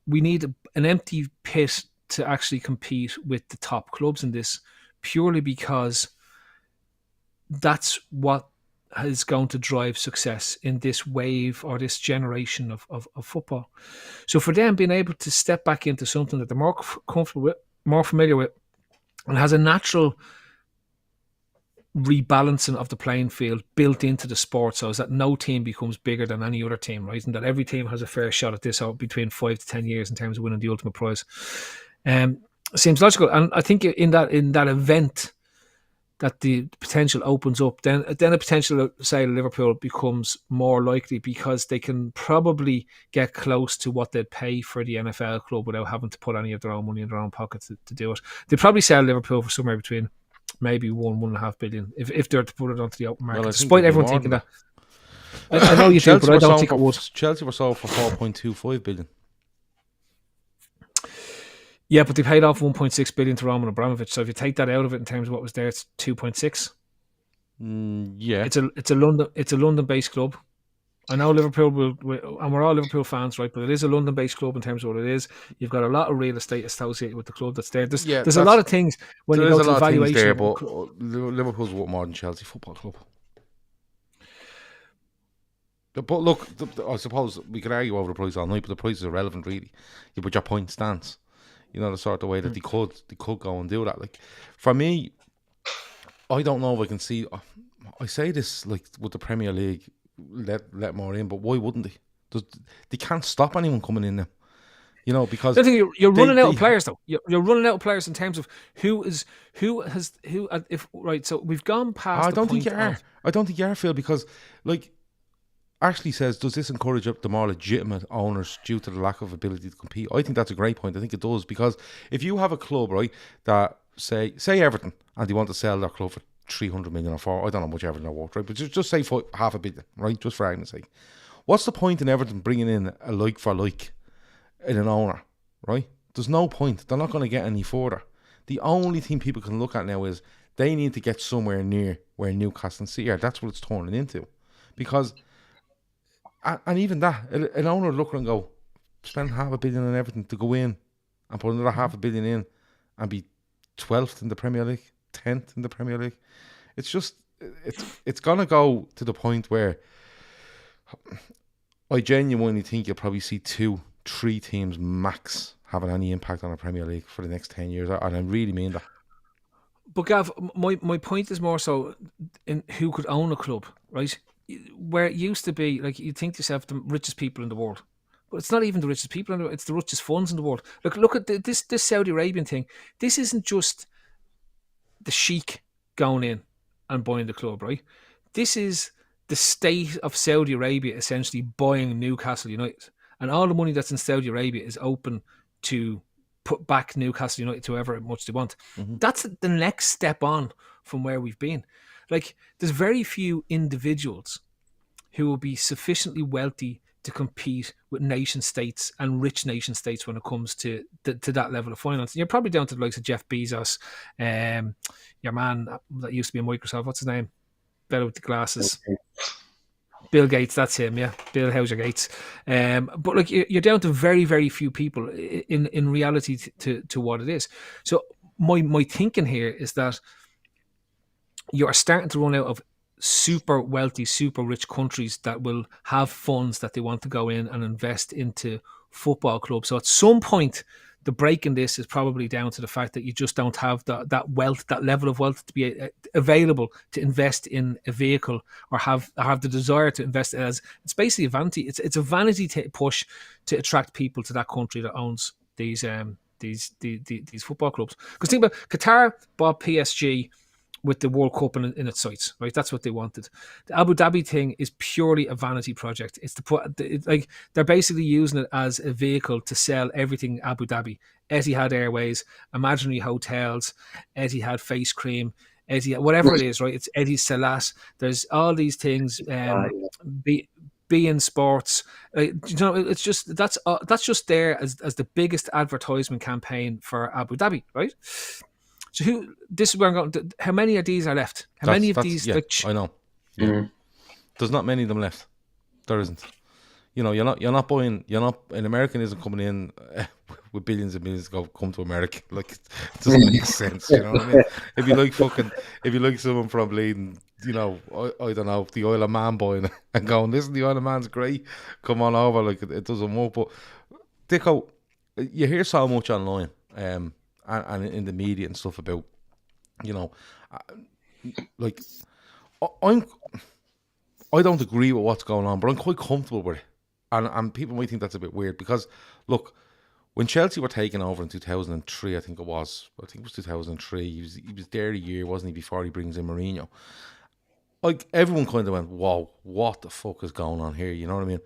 Speaker 1: we need an empty pit to actually compete with the top clubs in this, purely because that's what is going to drive success in this wave or this generation of football. So for them, being able to step back into something that they're more comfortable with, more familiar with, and has a natural rebalancing of the playing field built into the sport, so that no team becomes bigger than any other team, right? And that every team has a fair shot at this out between 5 to 10 years in terms of winning the ultimate prize. Seems logical. And I think in that event that the potential opens up, then a potential sale of Liverpool becomes more likely, because they can probably get close to what they'd pay for the NFL club without having to put any of their own money in their own pockets to do it. They'd probably sell Liverpool for somewhere between maybe 1.5 billion if they're to put it onto the open market.
Speaker 2: Well,
Speaker 1: despite everyone thinking that. I know you do, but I don't think it would.
Speaker 2: Chelsea were sold for 4.25 billion.
Speaker 1: Yeah, but they paid off 1.6 billion to Roman Abramovich. So if you take that out of it in terms of what was there, it's 2.6.
Speaker 2: Yeah,
Speaker 1: it's a London-based club. I know Liverpool and we're all Liverpool fans, right? But it is a London-based club in terms of what it is. You've got a lot of real estate associated with the club that's there. There's a lot of things when you go to the valuation.
Speaker 2: There, but Liverpool's worth more than Chelsea Football Club. But look, I suppose we could argue over the price all night, but the price is irrelevant, really. Yeah, but your point stands. You know, the sort of way that they could go and do that. Like, for me, I don't know if I can see. I say this like with the Premier League, let more in, but why wouldn't they? They can't stop anyone coming in now. You know, because
Speaker 1: I think you're running out of players, though. You're running out of players in terms of who. If right, so we've gone past.
Speaker 2: I don't think you are, Phil, because like Ashley says, does this encourage the more legitimate owners due to the lack of ability to compete? I think that's a great point. I think it does, because if you have a club, right, that say Everton, and they want to sell their club for 300 million or 4, I don't know how much Everton are worth, right, but just say for half a billion, right, just for argument's sake. What's the point in Everton bringing in a like for like in an owner, right? There's no point. They're not going to get any further. The only thing people can look at now is they need to get somewhere near where Newcastle and City are. That's what it's turning into. Because, and even that, an owner would look and go, spend $500 million on everything to go in and put another $500 million in and be 12th in the Premier League, 10th in the Premier League. It's just, it's going to go to the point where I genuinely think you'll probably see 2-3 teams max having any impact on the Premier League for the next 10 years, and I really mean that.
Speaker 1: But Gav, my point is more so in who could own a club, right? Where it used to be, like, you'd think to yourself, the richest people in the world. But it's not even the richest people in the world, it's the richest funds in the world. Look at this Saudi Arabian thing. This isn't just the sheikh going in and buying the club, right? This is the state of Saudi Arabia essentially buying Newcastle United. And all the money that's in Saudi Arabia is open to put back Newcastle United to however much they want. Mm-hmm. That's the next step on from where we've been. Like, there's very few individuals who will be sufficiently wealthy to compete with nation states and rich nation states when it comes to that level of finance. And you're probably down to the likes of Jeff Bezos, your man that used to be in Microsoft. What's his name? Better with the glasses. Okay. Bill Gates, that's him, yeah. Bill Houser Gates. But like, you're down to very, very few people in reality to what it is. So my thinking here is that you are starting to run out of super wealthy, super rich countries that will have funds that they want to go in and invest into football clubs. So at some point, the break in this is probably down to the fact that you just don't have that wealth, that level of wealth to be available to invest in a vehicle or have the desire to invest as it's basically a vanity. It's a vanity push to attract people to that country that owns these football clubs. Because think about Qatar bought PSG with the World Cup in its sights, right? That's what they wanted. The Abu Dhabi thing is purely a vanity project. It's to put, like, they're basically using it as a vehicle to sell everything Abu Dhabi. Etihad Airways, imaginary hotels, Etihad face cream, Etihad, whatever it is, right? It's Etihad Salat. There's all these things. Be in sports. It's just that's just there as the biggest advertisement campaign for Abu Dhabi, right? So this is where I'm going. How many of these are left? Many of these?
Speaker 2: Yeah, I know. Yeah. Mm-hmm. There's not many of them left. There isn't. You know, you're not buying. An American isn't coming in with billions and billions to come to America. Like, it doesn't make sense. You know what I mean? If you like someone from bleeding, you know, I don't know, the Isle of Man buying and going, listen, the Isle of Man's great. Come on over. Like, it doesn't work. But Dicko, you hear so much online. And in the media and stuff about, you know, like, I don't agree with what's going on, but I'm quite comfortable with it. And people might think that's a bit weird because, look, when Chelsea were taken over in 2003, I think it was 2003, he was there a year, wasn't he, before he brings in Mourinho. Like, everyone kind of went, whoa, what the fuck is going on here? You know what I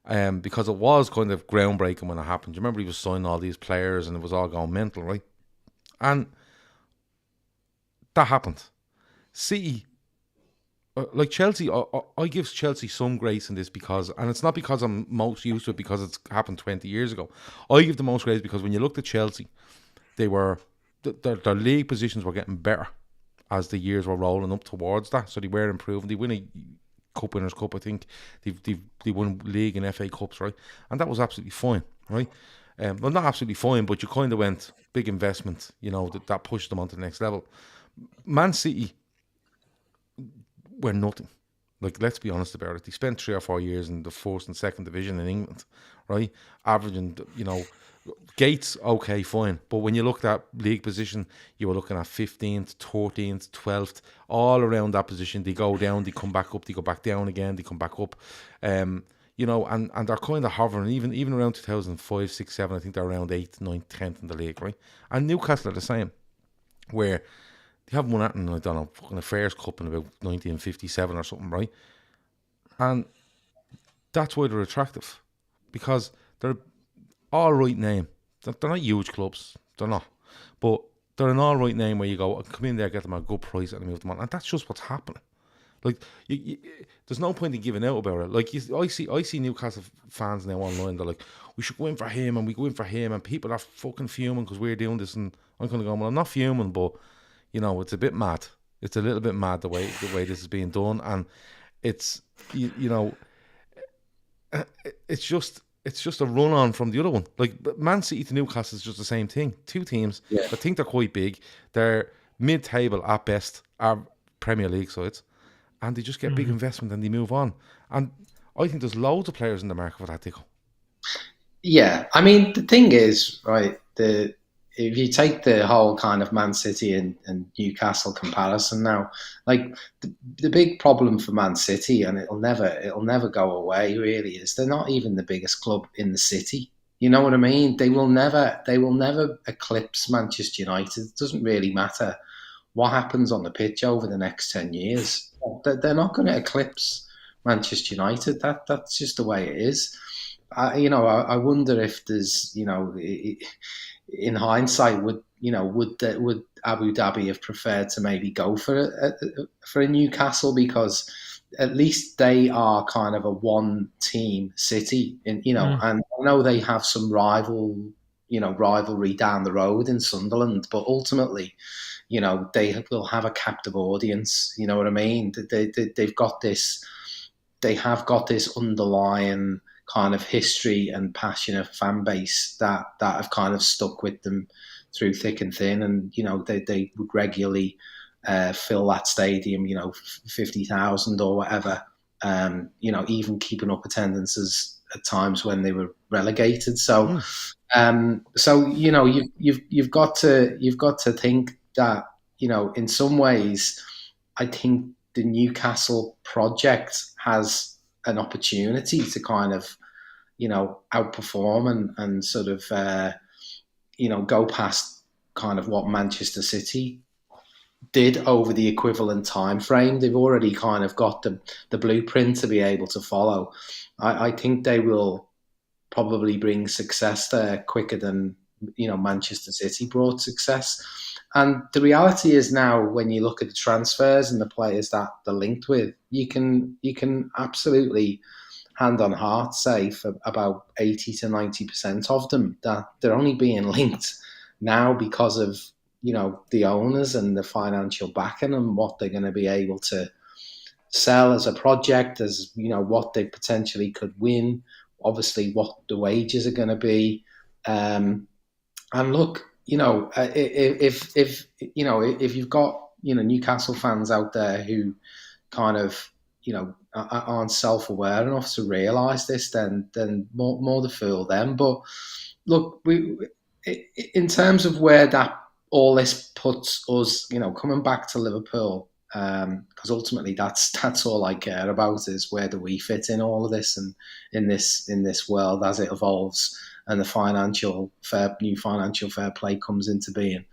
Speaker 2: mean? Because it was kind of groundbreaking when it happened. Do you remember he was signing all these players and it was all going mental, right? And that happened. City, like Chelsea, I give Chelsea some grace in this because, and it's not because I'm most used to it because it's happened 20 years ago. I give the most grace because when you looked at Chelsea, they were, their league positions were getting better as the years were rolling up towards that. So they were improving. They win a Cup Winners' Cup, I think. They won league and FA Cups, right? And that was absolutely fine, right? Well, not absolutely fine, but you kind of went big investment, you know, that pushed them on to the next level. Man City were nothing. Like, let's be honest about it. They spent 3 or 4 years in the first and second division in England, right? Averaging, you know, Gates, okay, fine. But when you looked at league position, you were looking at 15th, 13th, 12th, all around that position. They go down, they come back up, they go back down again, they come back up. you know, and they're kind of hovering, even around 2005, 6, 7, I think they're around 8th, 9th, 10th in the league, right? And Newcastle are the same, where they haven't won that in, I don't know, fucking Affairs Cup in about 1957 or something, right? And that's why they're attractive, because they're all right name. They're not huge clubs, they're not, but they're an all right name where you go, come in there, get them a good price, and move them on, and that's just what's happening. Like, there's no point in giving out about it. Like, I see Newcastle fans now online. They're like, we should go in for him, and we go in for him, and people are fucking fuming because we're doing this. And I'm kind of going, well, I'm not fuming, but you know, it's a bit mad. It's a little bit mad the way this is being done, and it's you know, it's just a run on from the other one. Like, Man City to Newcastle is just the same thing. Two teams that think they're quite big. They're mid-table at best, are Premier League sides. And they just get big investment and they move on. And I think there's loads of players in the market for that, Dico.
Speaker 3: Yeah, I mean, the thing is, right, if you take the whole kind of Man City and Newcastle comparison now, like the big problem for Man City, and it'll never go away, really, is they're not even the biggest club in the city. You know what I mean? They will never eclipse Manchester United. It doesn't really matter what happens on the pitch over the next 10 years. They're not going to eclipse Manchester United. That's just the way it is. I wonder if there's, you know, in hindsight, would Abu Dhabi have preferred to maybe go for a Newcastle, because at least they are kind of a one-team city, and and I know they have some rivalry down the road in Sunderland, but ultimately, you know, they will have a captive audience. You know what I mean? They've got this. They have got this underlying kind of history and passionate fan base that have kind of stuck with them through thick and thin. And you know, they would regularly fill that stadium. You know, 50,000 or whatever. You know, even keeping up attendances at times when they were relegated. So, so you know, you've got to think that, you know, in some ways, I think the Newcastle project has an opportunity to kind of, you know, outperform and sort of, you know, go past kind of what Manchester City did over the equivalent time frame. They've already kind of got the blueprint to be able to follow. I think they will probably bring success there quicker than, you know, Manchester City brought success. And the reality is now, when you look at the transfers and the players that they're linked with, you can absolutely hand on heart say for about 80 to 90% of them that they're only being linked now because of, you know, the owners and the financial backing and what they're going to be able to sell as a project, as, you know, what they potentially could win, obviously what the wages are going to be. And look, you know, if you've got, you know, Newcastle fans out there who kind of, you know, aren't self-aware enough to realise this, then more the fool them. But look, in terms of where that all this puts us, you know, coming back to Liverpool, because ultimately that's all I care about, is where do we fit in all of this and in this world as it evolves and the new financial fair play comes into being.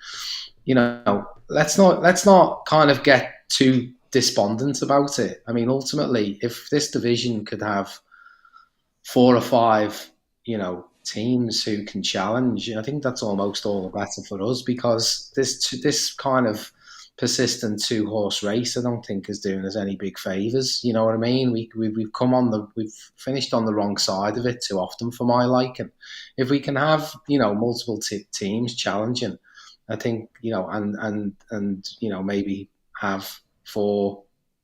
Speaker 3: You know, let's not kind of get too despondent about it. I mean, ultimately, if this division could have 4 or 5, you know, teams who can challenge, I think that's almost all the better for us, because this kind of persistent 2-horse race, I don't think is doing us any big favours. You know what I mean? We've finished on the wrong side of it too often for my liking. If we can have, you know, multiple teams challenging, I think, you know, and you know, maybe have 4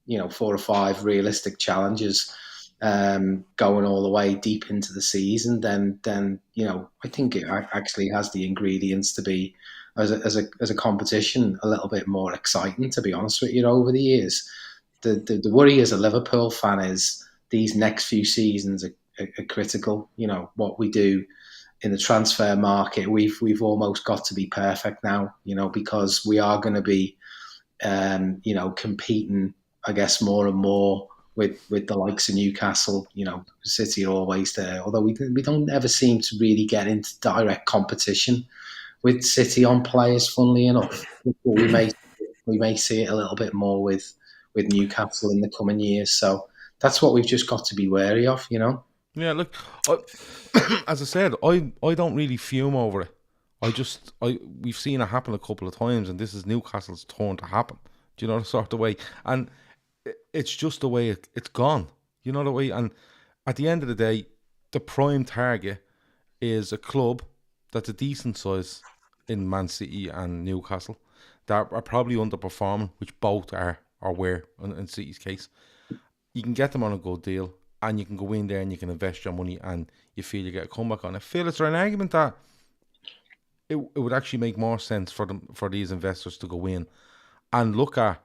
Speaker 3: or 5 realistic challenges going all the way deep into the season, then you know, I think it actually has the ingredients to be, as a competition, a little bit more exciting, to be honest with you, over the years. The worry as a Liverpool fan is these next few seasons are critical. You know, what we do in the transfer market, we've almost got to be perfect now, you know, because we are going to be, you know, competing, I guess, more and more with the likes of Newcastle. City are always there, although we don't ever seem to really get into direct competition with City on players, funnily enough. We may see it a little bit more with Newcastle in the coming years. So that's what we've just got to be wary of,
Speaker 2: Yeah, look, as I said, I don't really fume over it. We've seen it happen a couple of times, and this is Newcastle's turn to happen. Do you know the sort of way? And it's just the way it's gone. You know the way? And at the end of the day, the prime target is a club that's a decent size in Man City and Newcastle that are probably underperforming, which both are or were in City's case. You can get them on a good deal, and you can go in there and you can invest your money, and you feel you get a comeback on it. Phil, is there an argument that it would actually make more sense for these investors to go in and look at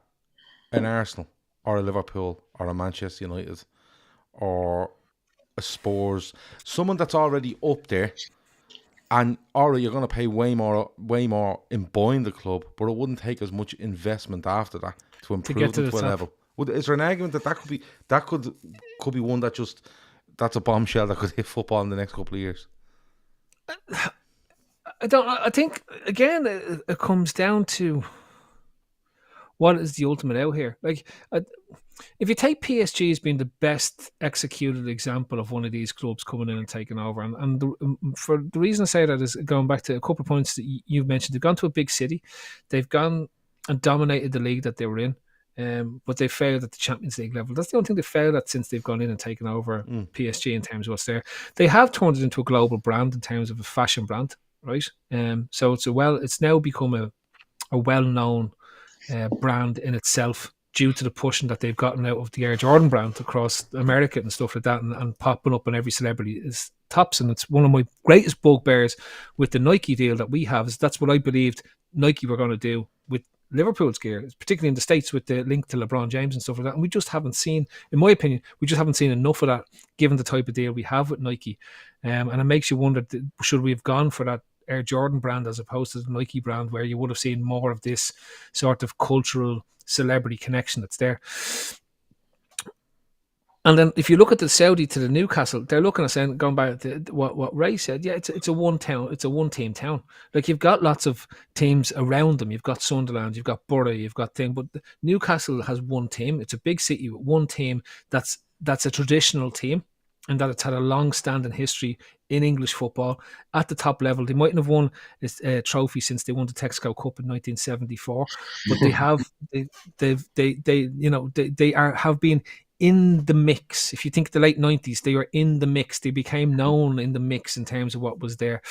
Speaker 2: an Arsenal or a Liverpool or a Manchester United or a Spurs, someone that's already up there, and you're going to pay way more in buying the club, but it wouldn't take as much investment after that to improve them to a level. Is there an argument that could be one that's a bombshell that could hit football in the next couple of years?
Speaker 1: I think again it comes down to what is the ultimate out here. Like, if you take PSG as being the best executed example of one of these clubs coming in and taking over, and for the reason I say that is going back to a couple of points that you've mentioned. They've gone to a big city, they've gone and dominated the league that they were in, but they failed at the Champions League level. That's the only thing they failed at since they've gone in and taken over PSG in terms of what's there. They have turned it into a global brand in terms of a fashion brand, right? So it's now become a well-known brand in itself, due to the pushing that they've gotten out of the Air Jordan brand across America and stuff like that, and popping up on every celebrity is tops. And it's one of my greatest bugbears with the Nike deal that we have, is that's what I believed Nike were going to do with Liverpool's gear, particularly in the States with the link to LeBron James and stuff like that. And we just haven't seen, in my opinion, enough of that given the type of deal we have with Nike. And it makes you wonder, should we have gone for that Air Jordan brand as opposed to the Nike brand, where you would have seen more of this sort of cultural celebrity connection that's there. And then if you look at the Saudi to the Newcastle, they're looking at saying, going back to what Ray said, yeah, it's a one team town. Like, you've got lots of teams around them. You've got Sunderland, you've got Borough, you've got thing, but Newcastle has one team. It's a big city with one team that's a traditional team, and that it's had a long-standing history in English football at the top level. They mightn't have won a trophy since they won the Texaco Cup in 1974, but they have have been in the mix. If you think the late 90s, they were in the mix. They became known in the mix in terms of what was there.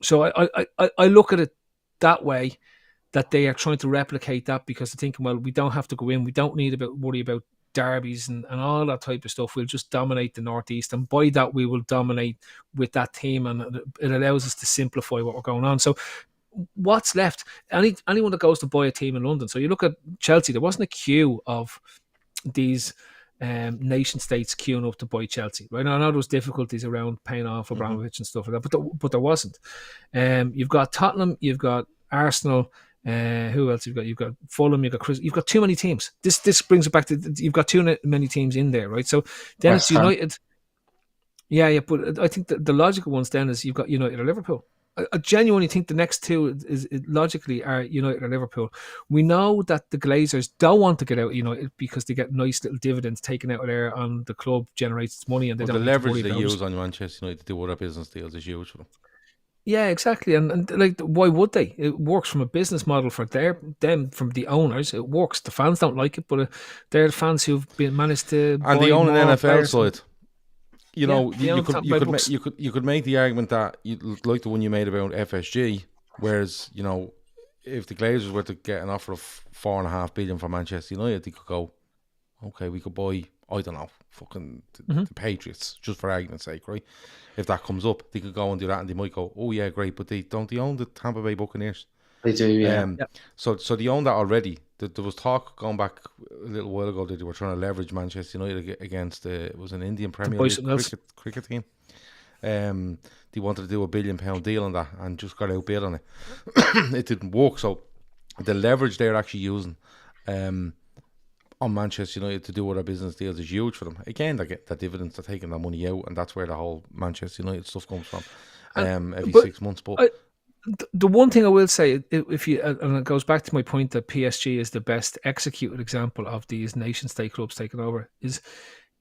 Speaker 1: So I look at it that way, that they are trying to replicate that, because they're thinking, well, we don't have to go in. We don't need to worry about derbies and all that type of stuff. We'll just dominate the Northeast, and by that we will dominate with that team, and it allows us to simplify what we're going on. So what's left? Anyone that goes to buy a team in London, so you look at Chelsea, there wasn't a queue of these nation states queuing up to buy Chelsea, right? Now, I know there was difficulties around paying off Abramovich and stuff like that, but there wasn't. You've got Tottenham, you've got Arsenal. Who else you've got? You've got Fulham. You've got Chris. You've got too many teams. This brings it back to, you've got too many teams in there, right? So then it's United. Yeah. But I think the logical ones then is you've got United or Liverpool. I genuinely think the next two is logically are United or Liverpool. We know that the Glazers don't want to get out of United because they get nice little dividends taken out of there, and the club generates its money, and they don't.
Speaker 2: The leverage they use on Manchester United to do other business deals is huge for them.
Speaker 1: Yeah, exactly, and like, why would they? It works from a business model for them, from the owners. It works. The fans don't like it, but they're the fans who've been managed to.
Speaker 2: And they own an NFL side. You know, you could make the argument that you like the one you made about FSG, whereas, you know, if the Glazers were to get an offer of $4.5 billion for Manchester United, they could go, okay, we could buy, I don't know, fucking the Patriots, just for argument's sake, right? If that comes up, they could go and do that, and they might go, oh yeah, great, but they own the Tampa Bay Buccaneers.
Speaker 3: They do, yeah.
Speaker 2: So they own that already. There was talk going back a little while ago that they were trying to leverage Manchester United against it was an Indian Premier League cricket team. They wanted to do £1 billion deal on that and just got outbid on it. It didn't work. So the leverage they're actually using, on Manchester United to do other business deals is huge for them. Again, they get that dividends, they're taking their money out, and that's where the whole Manchester United stuff comes from. Every 6 months. But
Speaker 1: the one thing I will say, if you and it goes back to my point that PSG is the best executed example of these nation-state clubs taking over, is it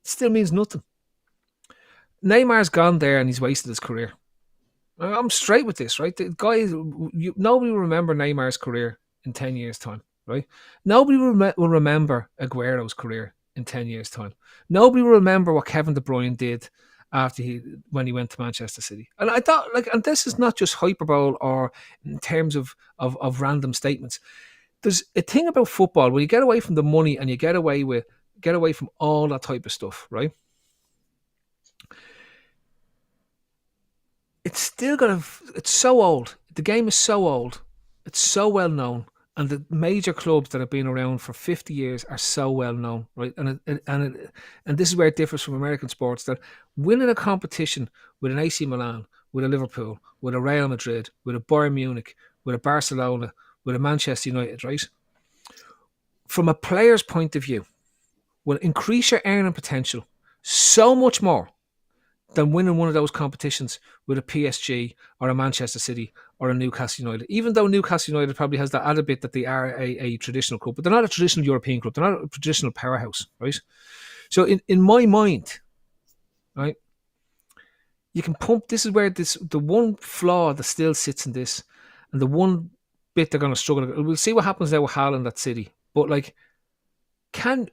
Speaker 1: still means nothing. Neymar's gone there and he's wasted his career. I'm straight with this, right? The guy, nobody will remember Neymar's career in 10 years' time, right? Nobody will remember Aguero's career in 10 years' time. Nobody will remember what Kevin De Bruyne did when he went to Manchester City. And I thought, and this is not just hyperbole or in terms of random statements. There's a thing about football when you get away from the money and you get away from all that type of stuff, right? It's still it's so old. The game is so old. It's so well known. And the major clubs that have been around for 50 years are so well known, right? And this is where it differs from American sports, that winning a competition with an AC Milan, with a Liverpool, with a Real Madrid, with a Bayern Munich, with a Barcelona, with a Manchester United, right? From a player's point of view, will increase your earning potential so much more than winning one of those competitions with a PSG or a Manchester City or a Newcastle United. Even though Newcastle United probably has that added bit that they are a traditional club, but they're not a traditional European club. They're not a traditional powerhouse, right? So in my mind, right, you can pump. This is where the one flaw that still sits in this, and the one bit they're going to struggle. We'll see what happens there with Haaland at City. But can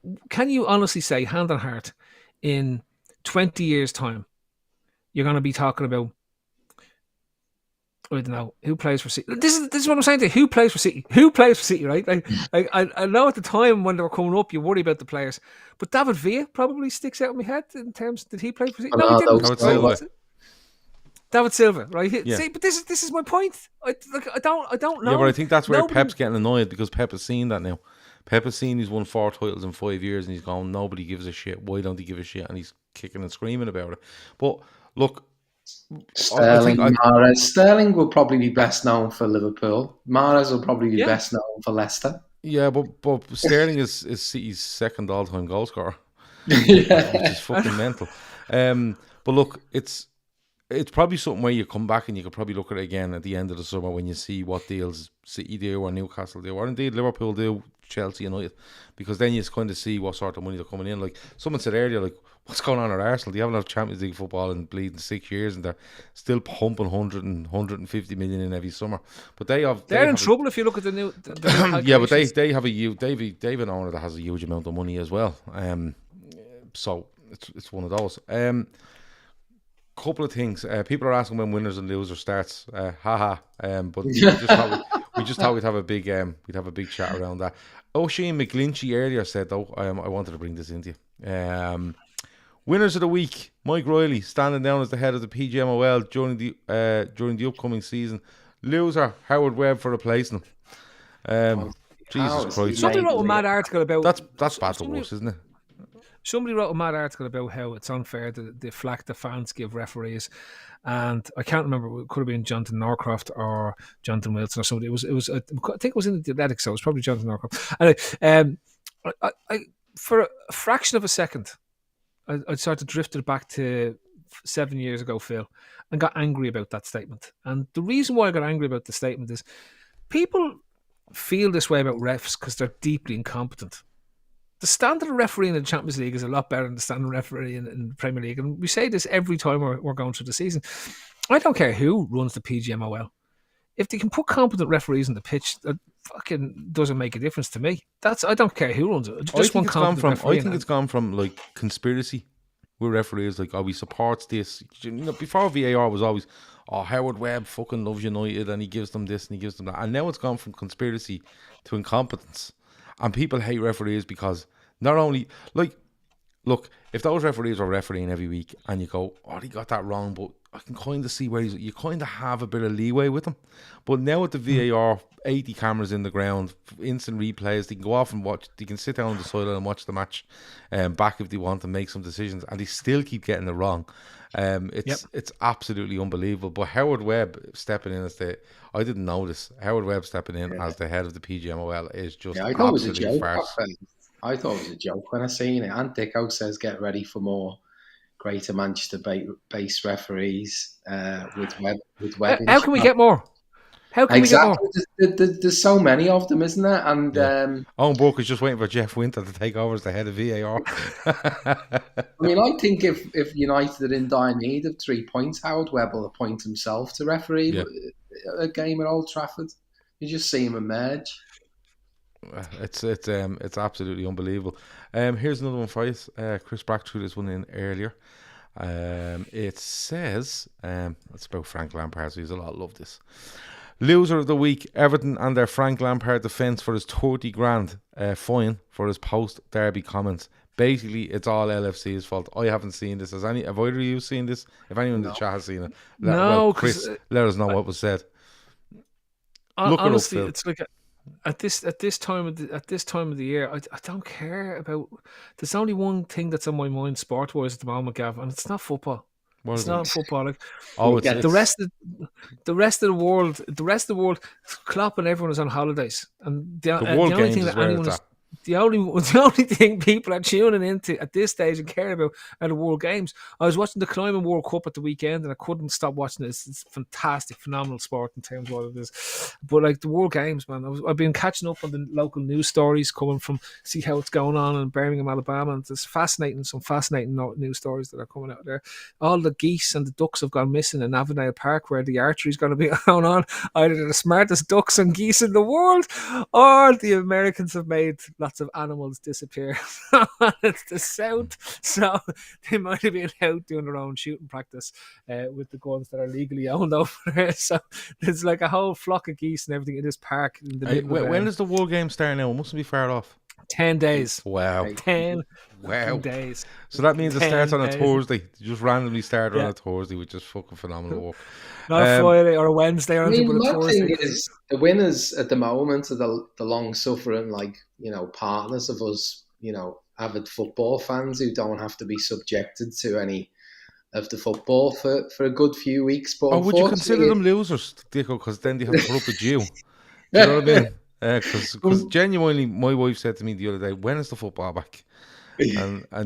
Speaker 1: you honestly say, hand on heart, in 20 years' time, you're going to be talking about, I don't know, who plays for City? This is what I'm saying to you. Who plays for City? Who plays for City, right? I know at the time when they were coming up, you worry about the players. But David Villa probably sticks out in my head in terms, did he play for City? No, he didn't. David Silva, right?
Speaker 2: Yeah.
Speaker 1: See, but this is my point. I don't know.
Speaker 2: Yeah, but I think that's where Pep's getting annoyed, because Pep has seen that now. Pep has seen he's won 4 titles in 5 years and he's gone, nobody gives a shit. Why don't he give a shit? And he's kicking and screaming about it. But look,
Speaker 3: Sterling will probably be best known for Liverpool. Mahrez will probably be best known for Leicester.
Speaker 2: Yeah, but Sterling is City's second all-time goal scorer, which is fucking mental. But look, it's probably something where you come back and you could probably look at it again at the end of the summer when you see what deals City do or Newcastle do, or indeed Liverpool do, Chelsea, United, because then you kind of see what sort of money they're coming in. Like someone said earlier, like, what's going on at Arsenal? They haven't had Champions League football in bleeding 6 years, and they're still pumping 100 and 150 million in every summer. But they're
Speaker 1: in trouble if you look at the new.
Speaker 2: Yeah, but they have they've an owner that has a huge amount of money as well. So it's one of those. Couple of things. People are asking when winners and losers starts. But we just thought we'd have a big chat around that. Oisin McGlinchey earlier said, though, I wanted to bring this into you. Winners of the week: Mike Riley standing down as the head of the PGMOL during the upcoming season. Loser: Howard Webb for replacing him. Jesus Christ!
Speaker 1: Somebody wrote a mad article about
Speaker 2: that's bad for us, isn't it?
Speaker 1: Somebody wrote a mad article about how it's unfair the flack the fans give referees, and I can't remember. It could have been Jonathan Norcroft or Jonathan Wilson or somebody. It was. I think it was in the Athletics, so it was probably Jonathan Norcroft. Anyway, I for a fraction of a second, I sort of drifted back to 7 years ago, Phil, and got angry about that statement. And the reason why I got angry about the statement is people feel this way about refs because they're deeply incompetent. The standard of refereeing in the Champions League is a lot better than the standard of refereeing in the Premier League. And we say this every time we're going through the season. I don't care who runs the PGMOL. If they can put competent referees on the pitch, that fucking doesn't make a difference to me. I don't care who runs it. I think
Speaker 2: it's gone from like conspiracy with referees, like, we support this. You know, before VAR was always, Howard Webb fucking loves United and he gives them this and he gives them that. And now it's gone from conspiracy to incompetence. And people hate referees because not only, like, look, if those referees were refereeing every week and you go, he got that wrong, but I can kind of see where you kind of have a bit of leeway with them. But now with the VAR, 80 cameras in the ground, instant replays, they can go off and watch, they can sit down on the sideline and watch the match back if they want and make some decisions, and they still keep getting it wrong. It's absolutely unbelievable. But Howard Webb stepping in I didn't know this. Howard Webb stepping in as the head of the PGMOL is just absolutely farce.
Speaker 3: I thought it was a joke when I seen it. And Dicko says get ready for more Greater Manchester-based referees with wedding.
Speaker 1: How can we get more? How can we get more?
Speaker 3: Exactly. There's so many of them, isn't there? And
Speaker 2: Owen Burke is just waiting for Jeff Winter to take over as the head of VAR.
Speaker 3: I mean, I think if United are in dire need of 3 points, Howard Webb will appoint himself to referee a game at Old Trafford. You just see him emerge.
Speaker 2: It's absolutely unbelievable. Here's another one for you. Chris Brack threw this one in earlier. It says it's about Frank Lampard, so he's a lot of love this. Loser of the week, Everton and their Frank Lampard defence for his 30 grand fine for his post-derby comments. Basically, it's all LFC's fault. I haven't seen this. Have either of you seen this? If anyone in the chat has seen it, Chris, let us know what was said.
Speaker 1: Honestly, it's like at this time of the year, I don't care about. There's only one thing that's on my mind, sport-wise, at the moment, Gav, and it's not football. It's not football. Like, the rest of the world, Klopp and everyone is on holidays, and the only thing that anyone is. The only thing people are tuning into at this stage and caring about are the World Games. I was watching the Climbing World Cup at the weekend and I couldn't stop watching it. It's fantastic, phenomenal sport in terms of what it is. But like the World Games, man, I've been catching up on the local news stories coming from, see how it's going on in Birmingham, Alabama, and there's some fascinating news stories that are coming out there. All the geese and the ducks have gone missing in Avondale Park, where the archery is going to be going on. Either the smartest ducks and geese in the world, or the Americans have made lots of animals disappear. It's the south, so they might have been out doing their own shooting practice with the guns that are legally owned over there. So there's like a whole flock of geese and everything in this park. In the
Speaker 2: when does the World Game start now? It mustn't be far off.
Speaker 1: 10 days.
Speaker 2: Wow.
Speaker 1: 10 days.
Speaker 2: So that means it starts on a Thursday. You just randomly start on a Thursday, which is fucking phenomenal work.
Speaker 1: Not a Friday or a Wednesday or anything, but a Thursday.
Speaker 3: Thing is, the winners at the moment are the long-suffering, partners of us, avid football fans who don't have to be subjected to any of the football for a good few weeks. But
Speaker 2: would you consider them losers, Dicko? Because then they have to put up with you. Do you know what I mean? Because genuinely, my wife said to me the other day, "When is the football back?" And I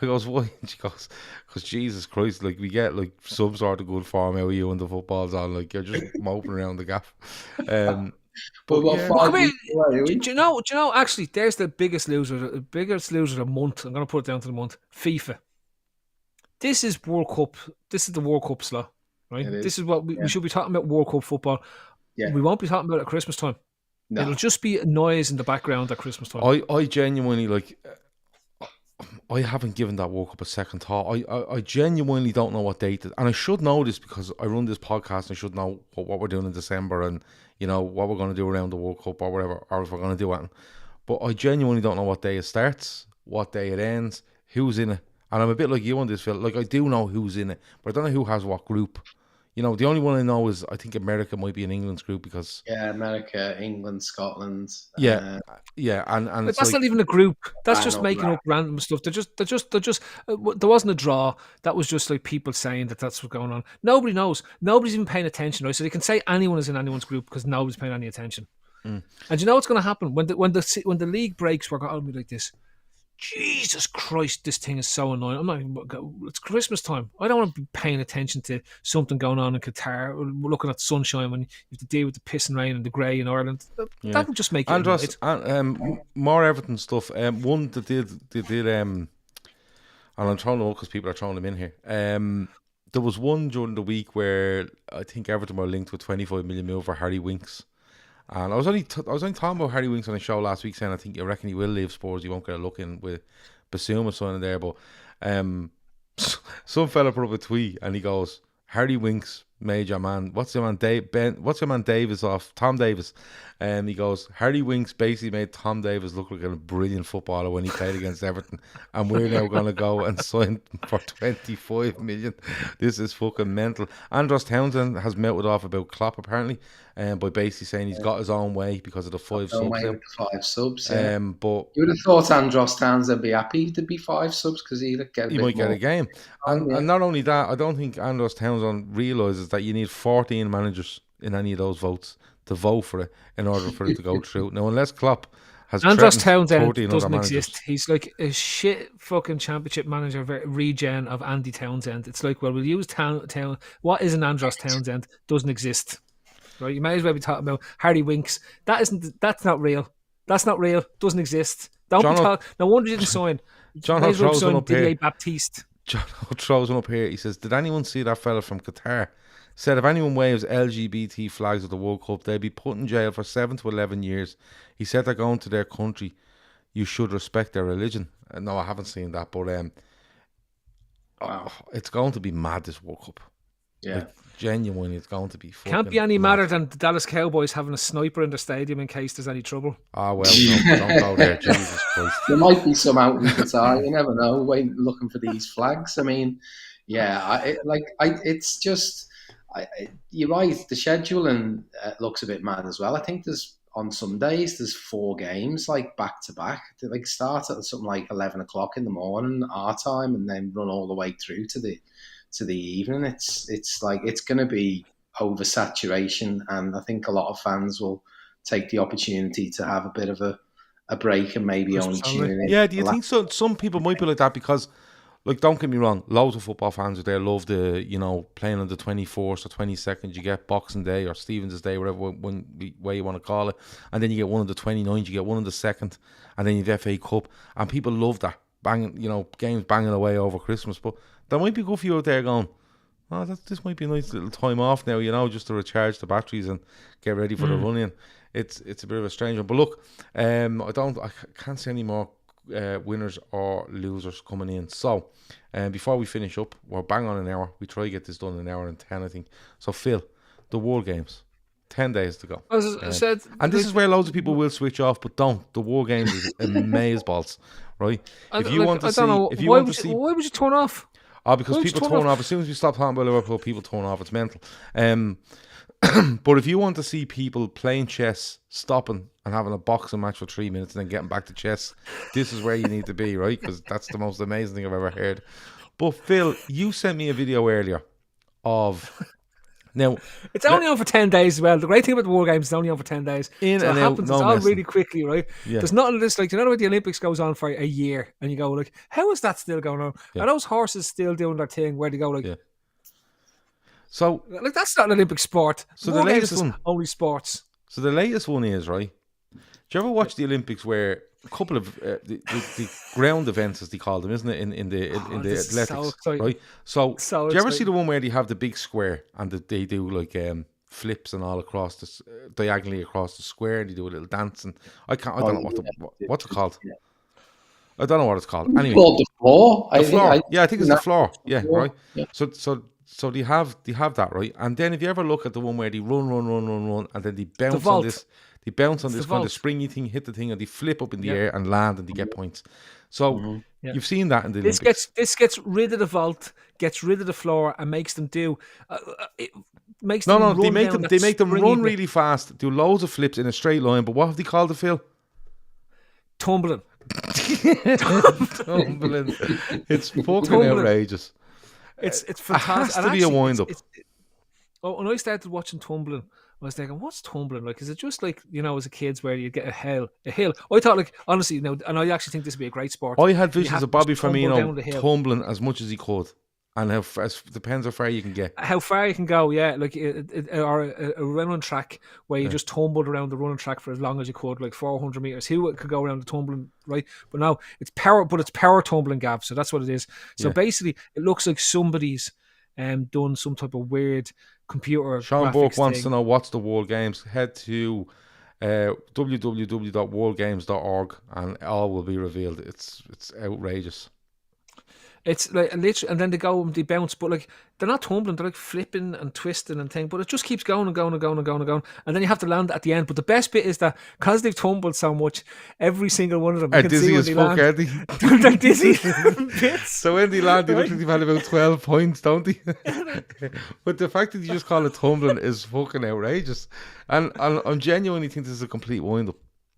Speaker 2: goes, "Why?" And she goes, "Because Jesus Christ, like we get like some sort of good form out of you when the football's on. Like you're just moping around the gaff."
Speaker 1: Do you know? Actually, there's the biggest loser. The biggest loser of the month. I'm going to put it down to the month. FIFA. This is World Cup. This is the World Cup slot, right? This is what we should be talking about. World Cup football. Yeah. We won't be talking about it at Christmas time. No. It'll just be a noise in the background at Christmas time.
Speaker 2: I genuinely I haven't given that World Cup a second thought. I genuinely don't know what date it is. And I should know this because I run this podcast and I should know what we're doing in December and, what we're going to do around the World Cup or whatever, or if we're going to do it. But I genuinely don't know what day it starts, what day it ends, who's in it. And I'm a bit like you on this, Phil. Like, I do know who's in it, but I don't know who has what group. The only one I know is I think America might be in England's group because America,
Speaker 3: England, Scotland.
Speaker 2: And
Speaker 1: but that's not even a group. That's just making up random stuff. They're just. There wasn't a draw. That was just like people saying that's what's going on. Nobody knows. Nobody's even paying attention, right? So they can say anyone is in anyone's group because nobody's paying any attention. And you know what's going to happen when the league breaks? We're going to be like this. Jesus Christ, this thing is so annoying. I'm not. It's Christmas time. I don't want to be paying attention to something going on in Qatar or looking at sunshine when you have to deal with the piss and rain and the grey in Ireland. That would just make it
Speaker 2: Andros, more Everton stuff. One that did and I'm throwing them up because people are throwing them in here. There was one during the week where I think Everton were linked with 25 million mil for Harry Winks. And I was only talking about Harry Winks on the show last week, saying I reckon he will leave Spurs. He won't get a look in with Basuma signing there. But some fella put up a tweet and he goes, Harry Winks made your man. What's your man Davis off? Tom Davis. He goes, Harry Winks basically made Tom Davis look like a brilliant footballer when he played against Everton, and we're now going to go and sign for 25 million. This is fucking mental. Andros Townsend has melted off about Klopp apparently, by basically saying he's got his own way because of the 5 subs. But
Speaker 3: you would have thought Andros Townsend would be happy to be 5 subs because he might
Speaker 2: get a game. And not only that, I don't think Andros Townsend realises that you need 14 managers in any of those votes to vote for it in order for it to go through. Now, unless Klopp has
Speaker 1: Andros
Speaker 2: threatened
Speaker 1: Townsend
Speaker 2: 14 other
Speaker 1: doesn't
Speaker 2: managers.
Speaker 1: exist. He's like a shit fucking championship manager regen of Andy Townsend. It's like, well, we'll use Town. What is an Andros Townsend? Doesn't exist. Right? You might as well be talking about Harry Winks. That's not real. That's not real. Doesn't exist. Don't be talking. No wonder you didn't sign.
Speaker 2: John
Speaker 1: Might as well
Speaker 2: throws one
Speaker 1: sign
Speaker 2: up here.
Speaker 1: Didier Baptiste.
Speaker 2: John throws one up here. He says, "Did anyone see that fella from Qatar? Said if anyone waves LGBT flags at the World Cup, they'll be put in jail for 7 to 11 years. He said they're going to their country. You should respect their religion." No, I haven't seen that, but it's going to be mad, this World Cup.
Speaker 3: Yeah.
Speaker 2: Like, genuinely, it's going to be fucking
Speaker 1: Can't be any
Speaker 2: mad.
Speaker 1: madder than the Dallas Cowboys having a sniper in their stadium in case there's any trouble.
Speaker 2: Oh, well, no, don't go there. Jesus Christ.
Speaker 3: There might be some out in Qatar. You never know. Looking for these flags. I mean, yeah, it's just. You're right. The scheduling looks a bit mad as well. I think on some days there's 4 games like back to back. They like start at something like 11 o'clock in the morning our time, and then run all the way through to the evening. It's like it's going to be oversaturation, and I think a lot of fans will take the opportunity to have a bit of a break and maybe only tune in.
Speaker 2: Yeah, do you think so? Some people might be like that because, like, don't get me wrong, loads of football fans out there love playing on the 24th or 22nd. You get Boxing Day or Stephen's Day, whatever way you want to call it, and then you get one on the 29th, you get one on the 2nd, and then you have FA Cup, and people love that games banging away over Christmas. But there might be a good few out there going, "Oh, this might be a nice little time off now, just to recharge the batteries and get ready for the run-in." It's a bit of a strange one, but look, I can't see any more winners or losers coming in. So, before we finish up, we're bang on an hour. We try to get this done in an hour and 10, I think. So, Phil, the World Games, 10 days to go.
Speaker 1: As I said,
Speaker 2: and this is where loads of people will switch off, but don't. The World Games is amazeballs, right? If you want to see,
Speaker 1: why would you turn off?
Speaker 2: Oh, because people turn off. As soon as we stop talking about Liverpool, people turn off. It's mental. But if you want to see people playing chess, stopping and having a boxing match for 3 minutes and then getting back to chess, this is where you need to be, right? Because that's the most amazing thing I've ever heard. But Phil, you sent me a video earlier of... Now,
Speaker 1: it's only on for 10 days as well. The great thing about the World Games is it's only on for 10 days.
Speaker 2: In
Speaker 1: so
Speaker 2: and
Speaker 1: it happens,
Speaker 2: out,
Speaker 1: it's
Speaker 2: no
Speaker 1: all
Speaker 2: messing.
Speaker 1: really quickly, right?
Speaker 2: Yeah.
Speaker 1: There's nothing of this, like, you know, the Olympics goes on for a year and you go, like, how is that still going on?
Speaker 2: Yeah.
Speaker 1: Are those horses still doing their thing where they go, like...
Speaker 2: Yeah. So,
Speaker 1: like, that's not an Olympic sport.
Speaker 2: So
Speaker 1: World
Speaker 2: the latest
Speaker 1: Games is
Speaker 2: one,
Speaker 1: only sports.
Speaker 2: So the latest one is, right? Do you ever watch the Olympics where a couple of the ground events, as they call them, isn't it, in the athletics, right? So do you ever see the one where they have the big square and they do like flips and all across diagonally across the square, and they do a little dance, and I don't know what's it called. Yeah. I don't know what it's called. Anyway,
Speaker 3: it's called the floor.
Speaker 2: I think it's the floor. Yeah, right.
Speaker 3: Yeah.
Speaker 2: So they have that, right? And then if you ever look at the one where they run, and then they bounce on this, kind of springy thing, hit the thing, and they flip up in the air and land, and they get points. So you've seen that in the Olympics.
Speaker 1: This gets rid of the vault, gets rid of the floor, and makes them do. They make them run
Speaker 2: really fast, do loads of flips in a straight line. But what have they called it, Phil?
Speaker 1: Tumbling.
Speaker 2: Tumbling. It's fucking outrageous.
Speaker 1: It's fantastic.
Speaker 2: It has to be a wind up.
Speaker 1: When I started watching tumbling, I was thinking, what's tumbling like? Is it just like, as a kids where you get a hill? I thought, like, honestly, and I actually think this would be a great sport.
Speaker 2: I had visions of Bobby Firmino tumbling as much as he could, and depends how far you can get.
Speaker 1: How far you can go, yeah, like or a running track where you just tumbled around the running track for as long as you could, like 400 meters. Who could go around the tumbling, right? But now it's power tumbling, Gav. So that's what it is. So basically, it looks like somebody's done some type of weird computer.
Speaker 2: Sean Burke wants to know what's the World Games. Head to www.worldgames.org and all will be revealed. It's outrageous.
Speaker 1: It's like literally, and then they go and they bounce, but like they're not tumbling, they're like flipping and twisting and thing, but it just keeps going and going and going and going and going, and then you have to land at the end. But the best bit is that because they've tumbled so much, every single one of them
Speaker 2: are dizzy as fuck, are they?
Speaker 1: They're dizzy bits.
Speaker 2: So when they land, they look like they've had about 12 points, don't they? But the fact that you just call it tumbling is fucking outrageous, and I genuinely think this is a complete wind up.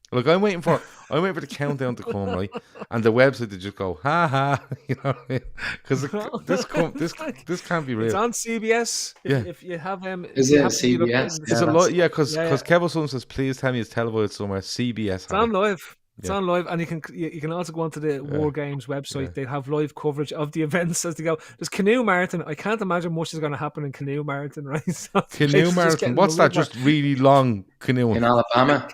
Speaker 2: Like I'm waiting for the countdown to come, right? And the website to just go, ha ha, you know what I mean? Because this can't be
Speaker 1: It's
Speaker 2: real.
Speaker 1: on CBS.
Speaker 2: Yeah.
Speaker 1: If you have
Speaker 3: Is
Speaker 1: you
Speaker 3: it
Speaker 1: have to look
Speaker 3: CBS?
Speaker 1: in the-
Speaker 2: Is it like because
Speaker 1: Yeah.
Speaker 2: Kevin Sutton says, please tell me it's televised somewhere. CBS
Speaker 1: It's on live. It's
Speaker 2: Yeah.
Speaker 1: on live, and you can also go onto the War Games website.
Speaker 2: Yeah.
Speaker 1: They have live coverage of the events as they go. There's canoe marathon. I can't imagine much is going to happen in canoe marathon, right? So
Speaker 2: Canoe marathon. What's that? Just really long canoeing.
Speaker 3: In Alabama.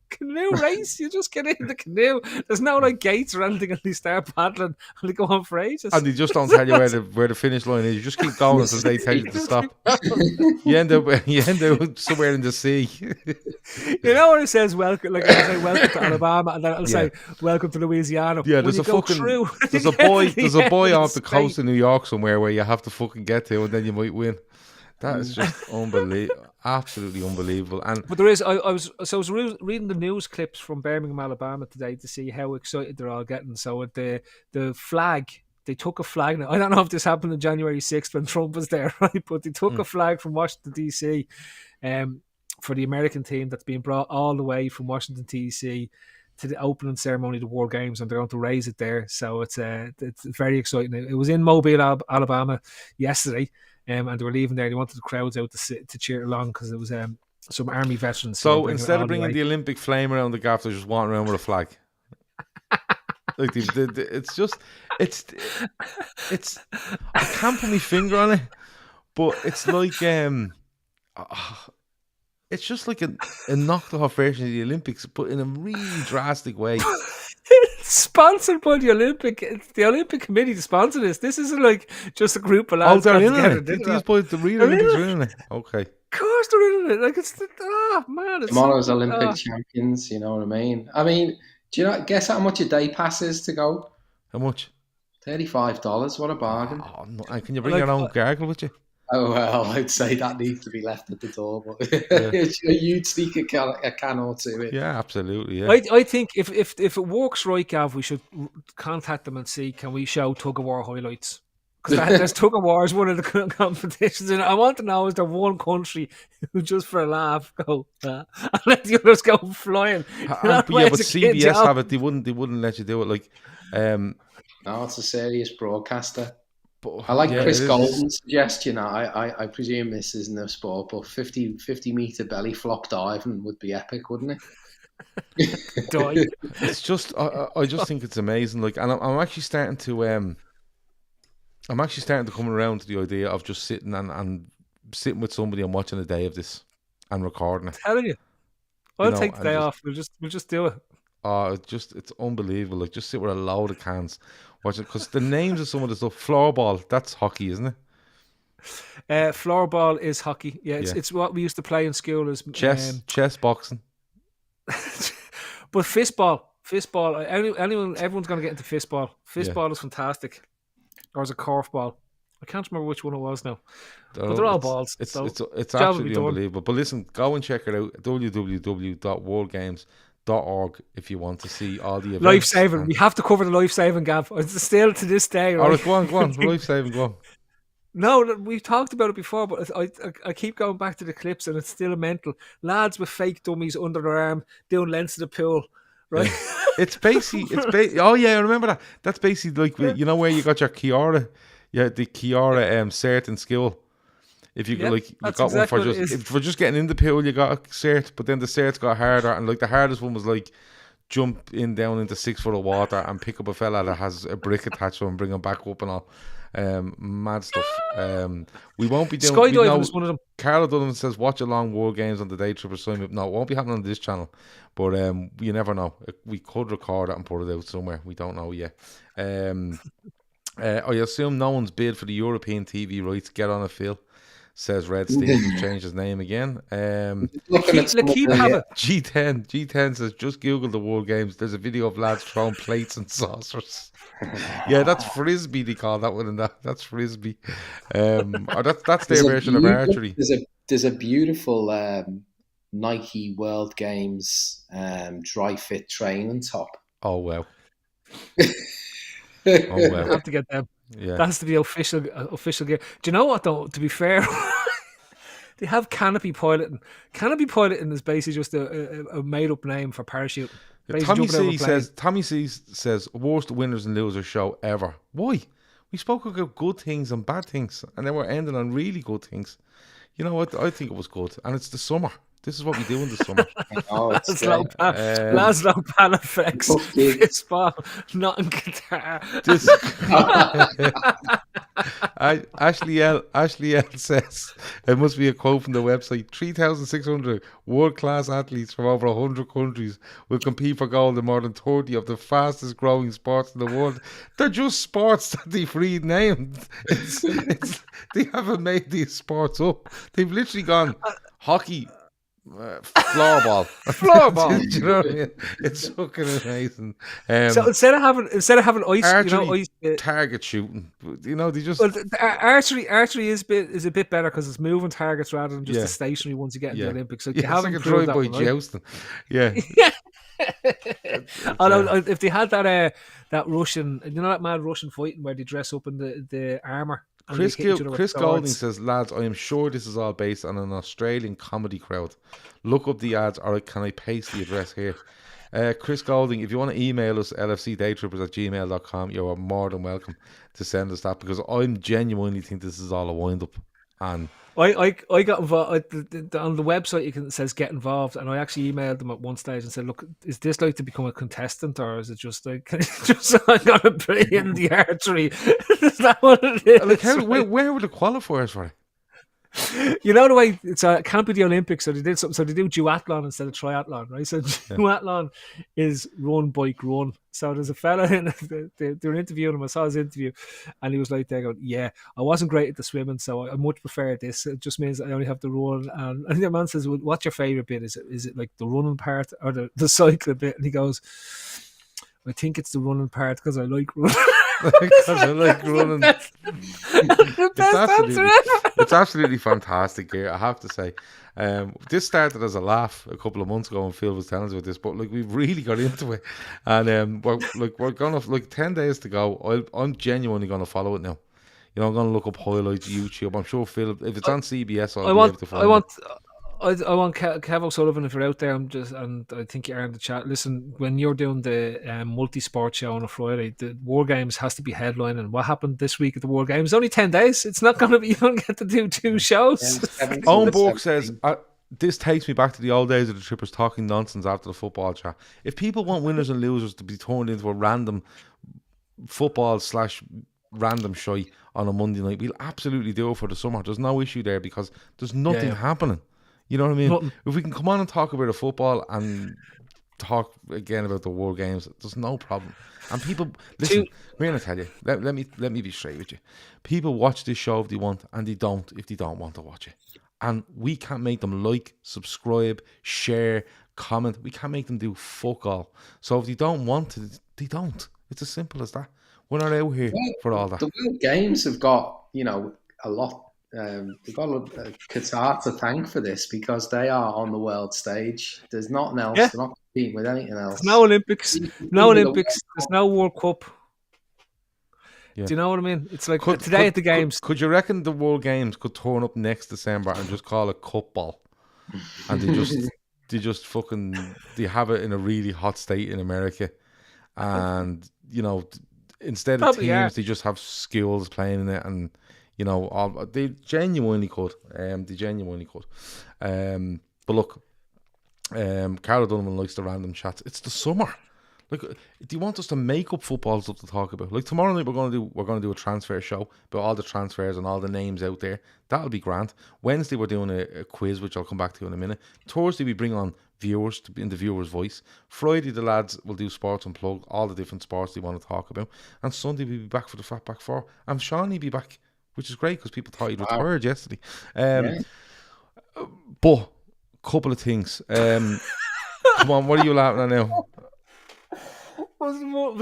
Speaker 1: Canoe race. You just get in the canoe. There's no like gates or anything, and they start paddling and they go on for ages.
Speaker 2: And they just don't tell you where the finish line is. You just keep going until they tell you to stop. You end up somewhere in the sea.
Speaker 1: You know when it says welcome, like I say welcome to Alabama, and then it'll say welcome to Louisiana.
Speaker 2: Yeah,
Speaker 1: there's a
Speaker 2: boy off the coast of New York somewhere where you have to fucking get to, and then you might win. That is just unbelievable, absolutely unbelievable.
Speaker 1: But there is, I was reading the news clips from Birmingham, Alabama today to see how excited they're all getting. So at the flag, they took a flag. Now I don't know if this happened on January 6th when Trump was there, right? But they took a flag from Washington DC, for the American team that's being brought all the way from Washington DC to the opening ceremony of the War Games, and they're going to raise it there. So it's very exciting. It was in Mobile, Alabama yesterday. And they were leaving there. They wanted the crowds out to cheer along because it was some army veterans.
Speaker 2: So instead of bringing the Olympic flame around the gaff, they're just walking around with a flag. Like it's I can't put my finger on it, but it's like it's just like a knocked off version of the Olympics, but in a really drastic way.
Speaker 1: Sponsored by the Olympic. It's the Olympic Committee to sponsor this. This isn't like just a group of lads.
Speaker 2: They're in
Speaker 1: together.
Speaker 2: it. These boys, the real Olympics are in it. Okay.
Speaker 1: Of course they're in it. Like it's man. It's
Speaker 3: Tomorrow's Olympic champions. You know what I mean? Do you guess how much a day pass is to go?
Speaker 2: How much?
Speaker 3: $35. What a bargain!
Speaker 2: Oh, no. And can you bring your own gargle with you?
Speaker 3: Oh well, I'd say that needs to be left at the door, but you'd sneak a can or two in.
Speaker 2: Yeah, absolutely. Yeah.
Speaker 1: I think if it works right, Gav, we should contact them and see can we show tug of war highlights, because there's tug of war is one of the competitions, and I want to know is there one country who just for a laugh go and let the others go flying.
Speaker 2: But CBS have it. They wouldn't let you do it. Like,
Speaker 3: no, it's a serious broadcaster.
Speaker 2: But,
Speaker 3: I like Chris Golden's suggestion. I presume this isn't a sport, but 50 meter belly flop diving would be epic, wouldn't it?
Speaker 2: It's just I just think it's amazing. Like, and I'm actually starting to come around to the idea of just sitting and sitting with somebody and watching a day of this and recording it.
Speaker 1: I'm telling you, I'll take the day off. We'll just do it.
Speaker 2: It's unbelievable. Like, just sit with a load of cans, watch it, because the names of some of the stuff. Floorball, that's hockey, isn't it?
Speaker 1: Floorball is hockey. Yeah, it's what we used to play in school as
Speaker 2: chess boxing.
Speaker 1: But fistball. Everyone's going to get into fistball. Fistball is fantastic. Or is it korfball? I can't remember which one it was now. But they're all balls.
Speaker 2: It's absolutely unbelievable. But listen, go and check it out. www.worldgames.org if you want to see all the events.
Speaker 1: Life saving. We have to cover the life saving, Gav. It's still to this day. Right?
Speaker 2: All right, go on. Life saving, go on.
Speaker 1: No, we've talked about it before, but I keep going back to the clips, and it's still mental. Lads with fake dummies under their arm doing lengths of the pool, right?
Speaker 2: Yeah. It's basically. Oh yeah, I remember that. That's basically like you know where you got your Kiara, the Kiara cert in school. If you got one for just getting in the pool, you got a cert, but then the certs got harder, and like the hardest one was like jump down into 6 foot of water and pick up a fella that has a brick attached to him and bring him back up and all. Mad stuff. We won't be doing
Speaker 1: skydiving was one of them.
Speaker 2: Carla Donovan says watch along War Games on the Daytrippers sign up. No, it won't be happening on this channel, but you never know. We could record it and put it out somewhere. We don't know yet. I assume no one's bid for the European TV rights. Get on it, Phil. Says Red Steve, who's changed his name again. G10 says just Google the World Games. There's a video of lads throwing plates and saucers. Yeah, that's frisbee. They call that one, and that's frisbee. Or that's their version of archery.
Speaker 3: There's a beautiful Nike World Games dry fit training top.
Speaker 2: Oh wow.
Speaker 1: I have to get them.
Speaker 2: Yeah,
Speaker 1: that has to be official gear. Do you know what though? To be fair, They have canopy piloting. Canopy piloting is basically just a made up name for parachuting.
Speaker 2: Tommy C says worst winners and losers show ever. Why? We spoke about good things and bad things, and then we're ending on really good things. You know what? I think it was good, and it's the summer. This is what we do in the summer.
Speaker 1: Laszlo Panaflex, fistball, not in guitar.
Speaker 2: Ashley L says it must be a quote from the website. 3,600 world-class athletes from over 100 countries will compete for gold in more than 30 of the fastest growing sports in the world. They're just sports that they've renamed. They haven't made these sports up. They've literally gone hockey, floorball.
Speaker 1: Floorball.
Speaker 2: Do you know what I mean? It's fucking amazing.
Speaker 1: So instead of having ice,
Speaker 2: archery, target shooting, they just
Speaker 1: archery is a bit better because it's moving targets rather than just the stationary ones you get in the Olympics. So you haven't
Speaker 2: it's like a drive-by jousting. Yeah.
Speaker 1: Although if they had that Russian, that mad Russian fighting where they dress up in the armor.
Speaker 2: Chris Golding says, lads, I am sure this is all based on an Australian comedy crowd. Look up the ads, or can I paste the address here? Chris Golding, if you want to email us, lfcdaytrippers@gmail.com, you are more than welcome to send us that, because I genuinely think this is all a wind-up. And
Speaker 1: I got involved on the website. It says get involved, and I actually emailed them at one stage and said, "Look, is this like to become a contestant, or is it just like just I got to play in the archery?" Is that what it is?
Speaker 2: Like, where were the qualifiers for it?
Speaker 1: You know the way it can't be the Olympics, so they did something. So they do duathlon instead of triathlon, right? So duathlon is run, bike, run. So there's a fella they're interviewing him. I saw his interview, and he was like, "They go, yeah, I wasn't great at the swimming, so I much prefer this. It just means I only have to run." And the man says, well, "What's your favorite bit? Is it like the running part or the cycling bit?" And he goes, "I think it's the running part because I like running."
Speaker 2: Because I like running. It's absolutely fantastic here, I have to say. This started as a laugh a couple of months ago when Phil was telling us about this, but like we've really got into it, and we're gonna 10 days to go. I'm genuinely gonna follow it now. I'm gonna look up highlights YouTube. I'm sure Phil, if it's on CBS, I'll be able to find it.
Speaker 1: I want Kev O'Sullivan, if you're out there, and I think you are in the chat. Listen, when you're doing the multi-sport show on a Friday, the War Games has to be headlining. What happened this week at the War Games? Only 10 days. It's not going to be, you don't get to do two shows.
Speaker 2: Owen Borg says, this takes me back to the old days of the Trippers talking nonsense after the football chat. If people want winners and losers to be turned into a random football/random shy on a Monday night, we'll absolutely do it for the summer. There's no issue there because there's nothing happening. You know what I mean? Nothing. If we can come on and talk about the football and talk again about the World Games, there's no problem. And people, listen, we're going to tell you, let me be straight with you. People watch this show if they want, and they don't if they don't want to watch it. And we can't make them like, subscribe, share, comment. We can't make them do fuck all. So if they don't want to, they don't. It's as simple as that. We're not out here for all that.
Speaker 3: The World Games have got, a lot. They've got Qatar to thank for this because they are on the world stage. There's nothing else. They're not competing with anything else.
Speaker 1: There's no Olympics. There's no World Cup. Yeah. Do you know what I mean? It's like today at the games.
Speaker 2: Could you reckon the World Games could turn up next December and just call it cup ball? And they just fucking they have it in a really hot state in America, and instead of teams, they just have schools playing in it, and they genuinely could. But look, Carol Donovan likes the random chats. It's the summer. Like, do you want us to make up football stuff to talk about? Like tomorrow night, we're gonna do a transfer show about all the transfers and all the names out there. That'll be grand. Wednesday, we're doing a quiz, which I'll come back to in a minute. Thursday, we bring on viewers in the viewer's voice. Friday, the lads will do Sports Unplugged, all the different sports they want to talk about. And Sunday, we'll be back for the Fat Back 4. And Shawnee be back, which is great because people thought he'd retired yesterday. But couple of things. Come on, what are you laughing at now?
Speaker 1: Was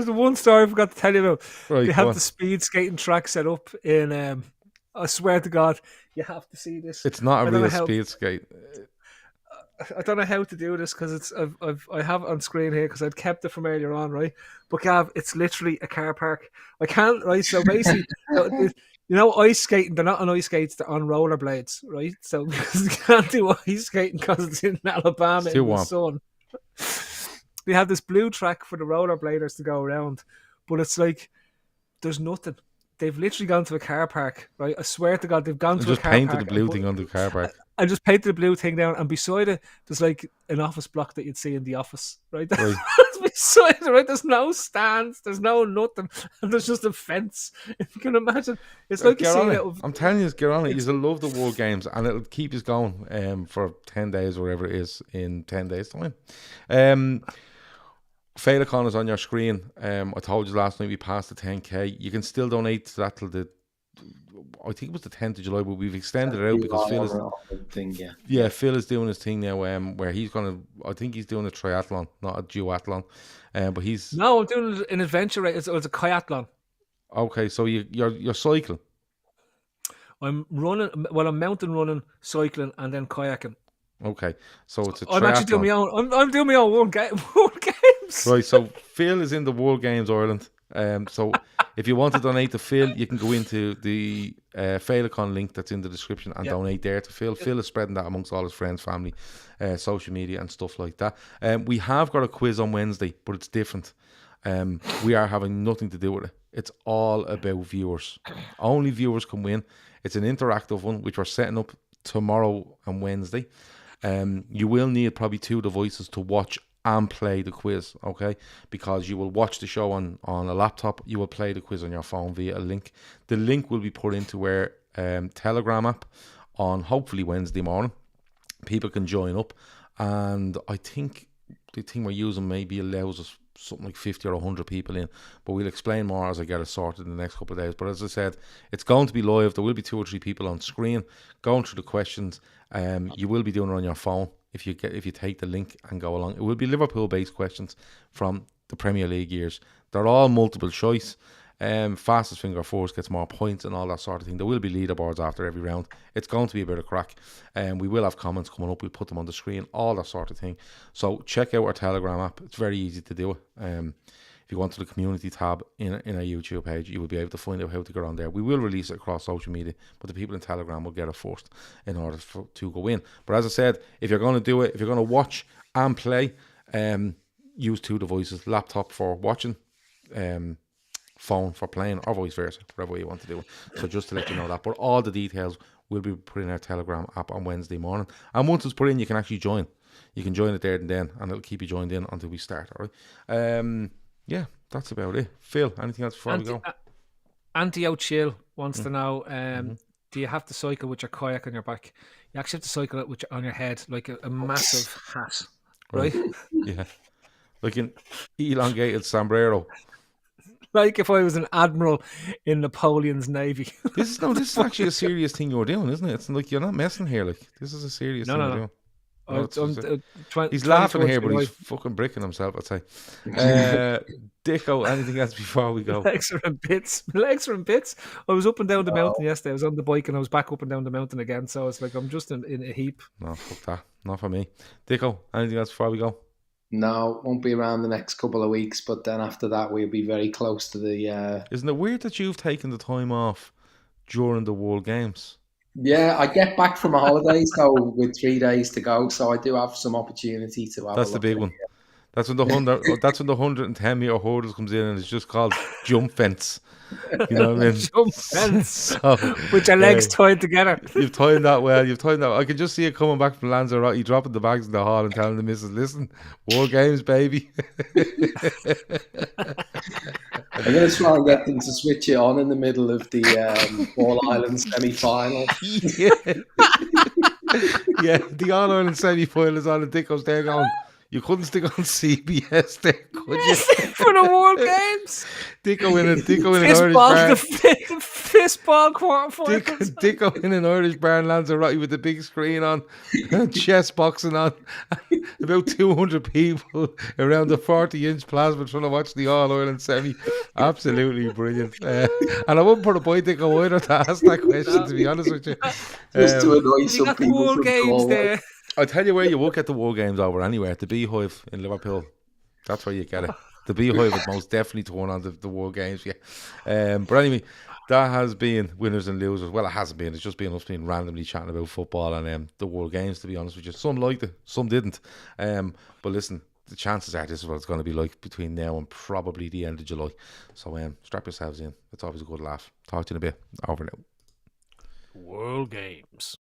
Speaker 1: the one story I forgot to tell you about?
Speaker 2: Right,
Speaker 1: they have the speed skating track set up in. I swear to God, you have to see this.
Speaker 2: It's not a real speed skate.
Speaker 1: I don't know how to do this because I have it on screen here because I'd kept it from earlier on, right? But Gav, it's literally a car park. I can't, right? So basically, ice skating, they're not on ice skates, they're on rollerblades, right? So because you can't do ice skating because it's in Alabama
Speaker 2: It's too
Speaker 1: in the
Speaker 2: warm.
Speaker 1: sun. They have this blue track for the rollerbladers to go around, but it's like there's nothing. They've literally gone to a car park, right? I swear to God, they've gone to a
Speaker 2: Just
Speaker 1: car
Speaker 2: painted
Speaker 1: park.
Speaker 2: the blue thing on the car park.
Speaker 1: I just painted the blue thing down, and beside it, there's like an office block that you'd see in the office, right?
Speaker 2: Right.
Speaker 1: Beside it, right? There's no stands, there's no nothing, and there's just a fence. If you can imagine, it's like
Speaker 2: Get
Speaker 1: you
Speaker 2: on
Speaker 1: see
Speaker 2: it.
Speaker 1: it.
Speaker 2: I'm telling you, get on it. You'll love the World Games, and it'll keep us going for 10 days, or whatever it is, in 10 days' time. Féileacáin is on your screen. I told you last night we passed the 10k. You can still donate to that till I think it was the 10th of July, but we've extended it out because Phil is doing his thing now, where he's I think he's doing a triathlon, not a duathlon, but he's...
Speaker 1: No, I'm doing an adventure race. It's a kayaklon.
Speaker 2: Okay, so you're cycling.
Speaker 1: I'm running. Well, I'm mountain running, cycling, and then kayaking.
Speaker 2: Okay, so it's a triathlon.
Speaker 1: I'm actually doing my own. I'm doing my own World Games.
Speaker 2: Right, so Phil is in the World Games Ireland. So if you want to donate to Phil, you can go into the Féileacáin link that's in the description and donate there to Phil. Phil is spreading that amongst all his friends, family, social media and stuff like that. We have got a quiz on Wednesday, but it's different. We are having nothing to do with it. It's all about viewers. Only viewers can win. It's an interactive one, which we're setting up tomorrow and Wednesday. You will need probably 2 devices to watch and play the quiz, okay? Because you will watch the show on a laptop, you will play the quiz on your phone via a link. The link will be put into our Telegram app on hopefully Wednesday morning. People can join up, and I think the thing we're using maybe allows us something like 50 or 100 people in, but we'll explain more as I get it sorted in the next couple of days. But as I said, it's going to be live. There will be 2 or 3 people on screen going through the questions. You will be doing it on your phone if you take the link and go along. It will be Liverpool based questions from the Premier League years. They're all multiple choice. Fastest finger first gets more points and all that sort of thing. There will be leaderboards after every round. It's going to be a bit of crack. We will have comments coming up. We'll put them on the screen, all that sort of thing. So check out our Telegram app. It's very easy to do it. If you go onto the community tab in our YouTube page, you will be able to find out how to get on there. We will release it across social media, but the people in Telegram will get it first in order to go in. But as I said, if you're going to do it, if you're going to watch and play, use 2 devices, laptop for watching, phone for playing, or vice versa, whatever way you want to do it. So just to let you know that. But all the details will be put in our Telegram app on Wednesday morning. And once it's put in, you can actually join. You can join it there and then, and it'll keep you joined in until we start, all right? Yeah, that's about it. Phil, anything else before we go?
Speaker 1: Auntie O'Chill wants to know, do you have to cycle with your kayak on your back? You actually have to cycle it on your head, like a massive hat, right?
Speaker 2: Yeah. Like an elongated sombrero.
Speaker 1: Like if I was an admiral in Napoleon's navy.
Speaker 2: This is actually a serious thing you're doing, isn't it? It's like you're not messing here. Like this is a serious thing you're doing. He's laughing here, but he's fucking bricking himself, I'd say. Dicko, anything else before we go?
Speaker 1: My legs are in bits. I was up and down the mountain yesterday. I was on the bike and I was back up and down the mountain again. So it's like I'm just in a heap.
Speaker 2: No, fuck that. Not for me. Dicko, anything else before we go?
Speaker 3: No, won't be around the next couple of weeks, but then after that we'll be very close to the...
Speaker 2: Isn't it weird that you've taken the time off during the World Games?
Speaker 3: Yeah, I get back from my holidays though with 3 days to go, so I do have some opportunity to have.
Speaker 2: That's the big one. That's when the 110 meter hurdles comes in, and it's just called jump fence. You know what I mean?
Speaker 1: Jump fence. So, with your legs tied together.
Speaker 2: You've timed that well. I can just see it coming back from Lanzarote, dropping the bags in the hall and telling the missus, "Listen, World Games, baby."
Speaker 3: I'm going to try and get them to switch it on in the middle of the All Ireland semi-final.
Speaker 2: Yeah, the All Ireland semi-final is on, and Dicko's there going, you couldn't stick on CBS there, could you?
Speaker 1: For the World Games.
Speaker 2: Dicko in an Irish bar.
Speaker 1: piss ball quarterfinals.
Speaker 2: Dicko in an Irish bar in Lanzarote with the big screen on, chess boxing on, about 200 people around the 40-inch plasma trying to watch the All-Ireland semi. Absolutely brilliant. And I wouldn't put a boy Dicko either to ask that question, to be honest with you.
Speaker 3: Just to annoy
Speaker 1: You
Speaker 3: some
Speaker 1: got the
Speaker 3: people
Speaker 1: World
Speaker 3: from
Speaker 1: Games
Speaker 3: Galway.
Speaker 1: there.
Speaker 2: I'll tell you where you will get the War Games over anyway, at the Beehive in Liverpool. That's where you get it. The Beehive would most definitely turn on the War Games, yeah. But anyway, that has been winners and losers. Well, it hasn't been. It's just been us being randomly chatting about football and the War Games, to be honest with you. Some liked it, some didn't. But listen, the chances are this is what it's going to be like between now and probably the end of July. So strap yourselves in. It's always a good laugh. Talk to you in a bit. Over now.
Speaker 1: World Games.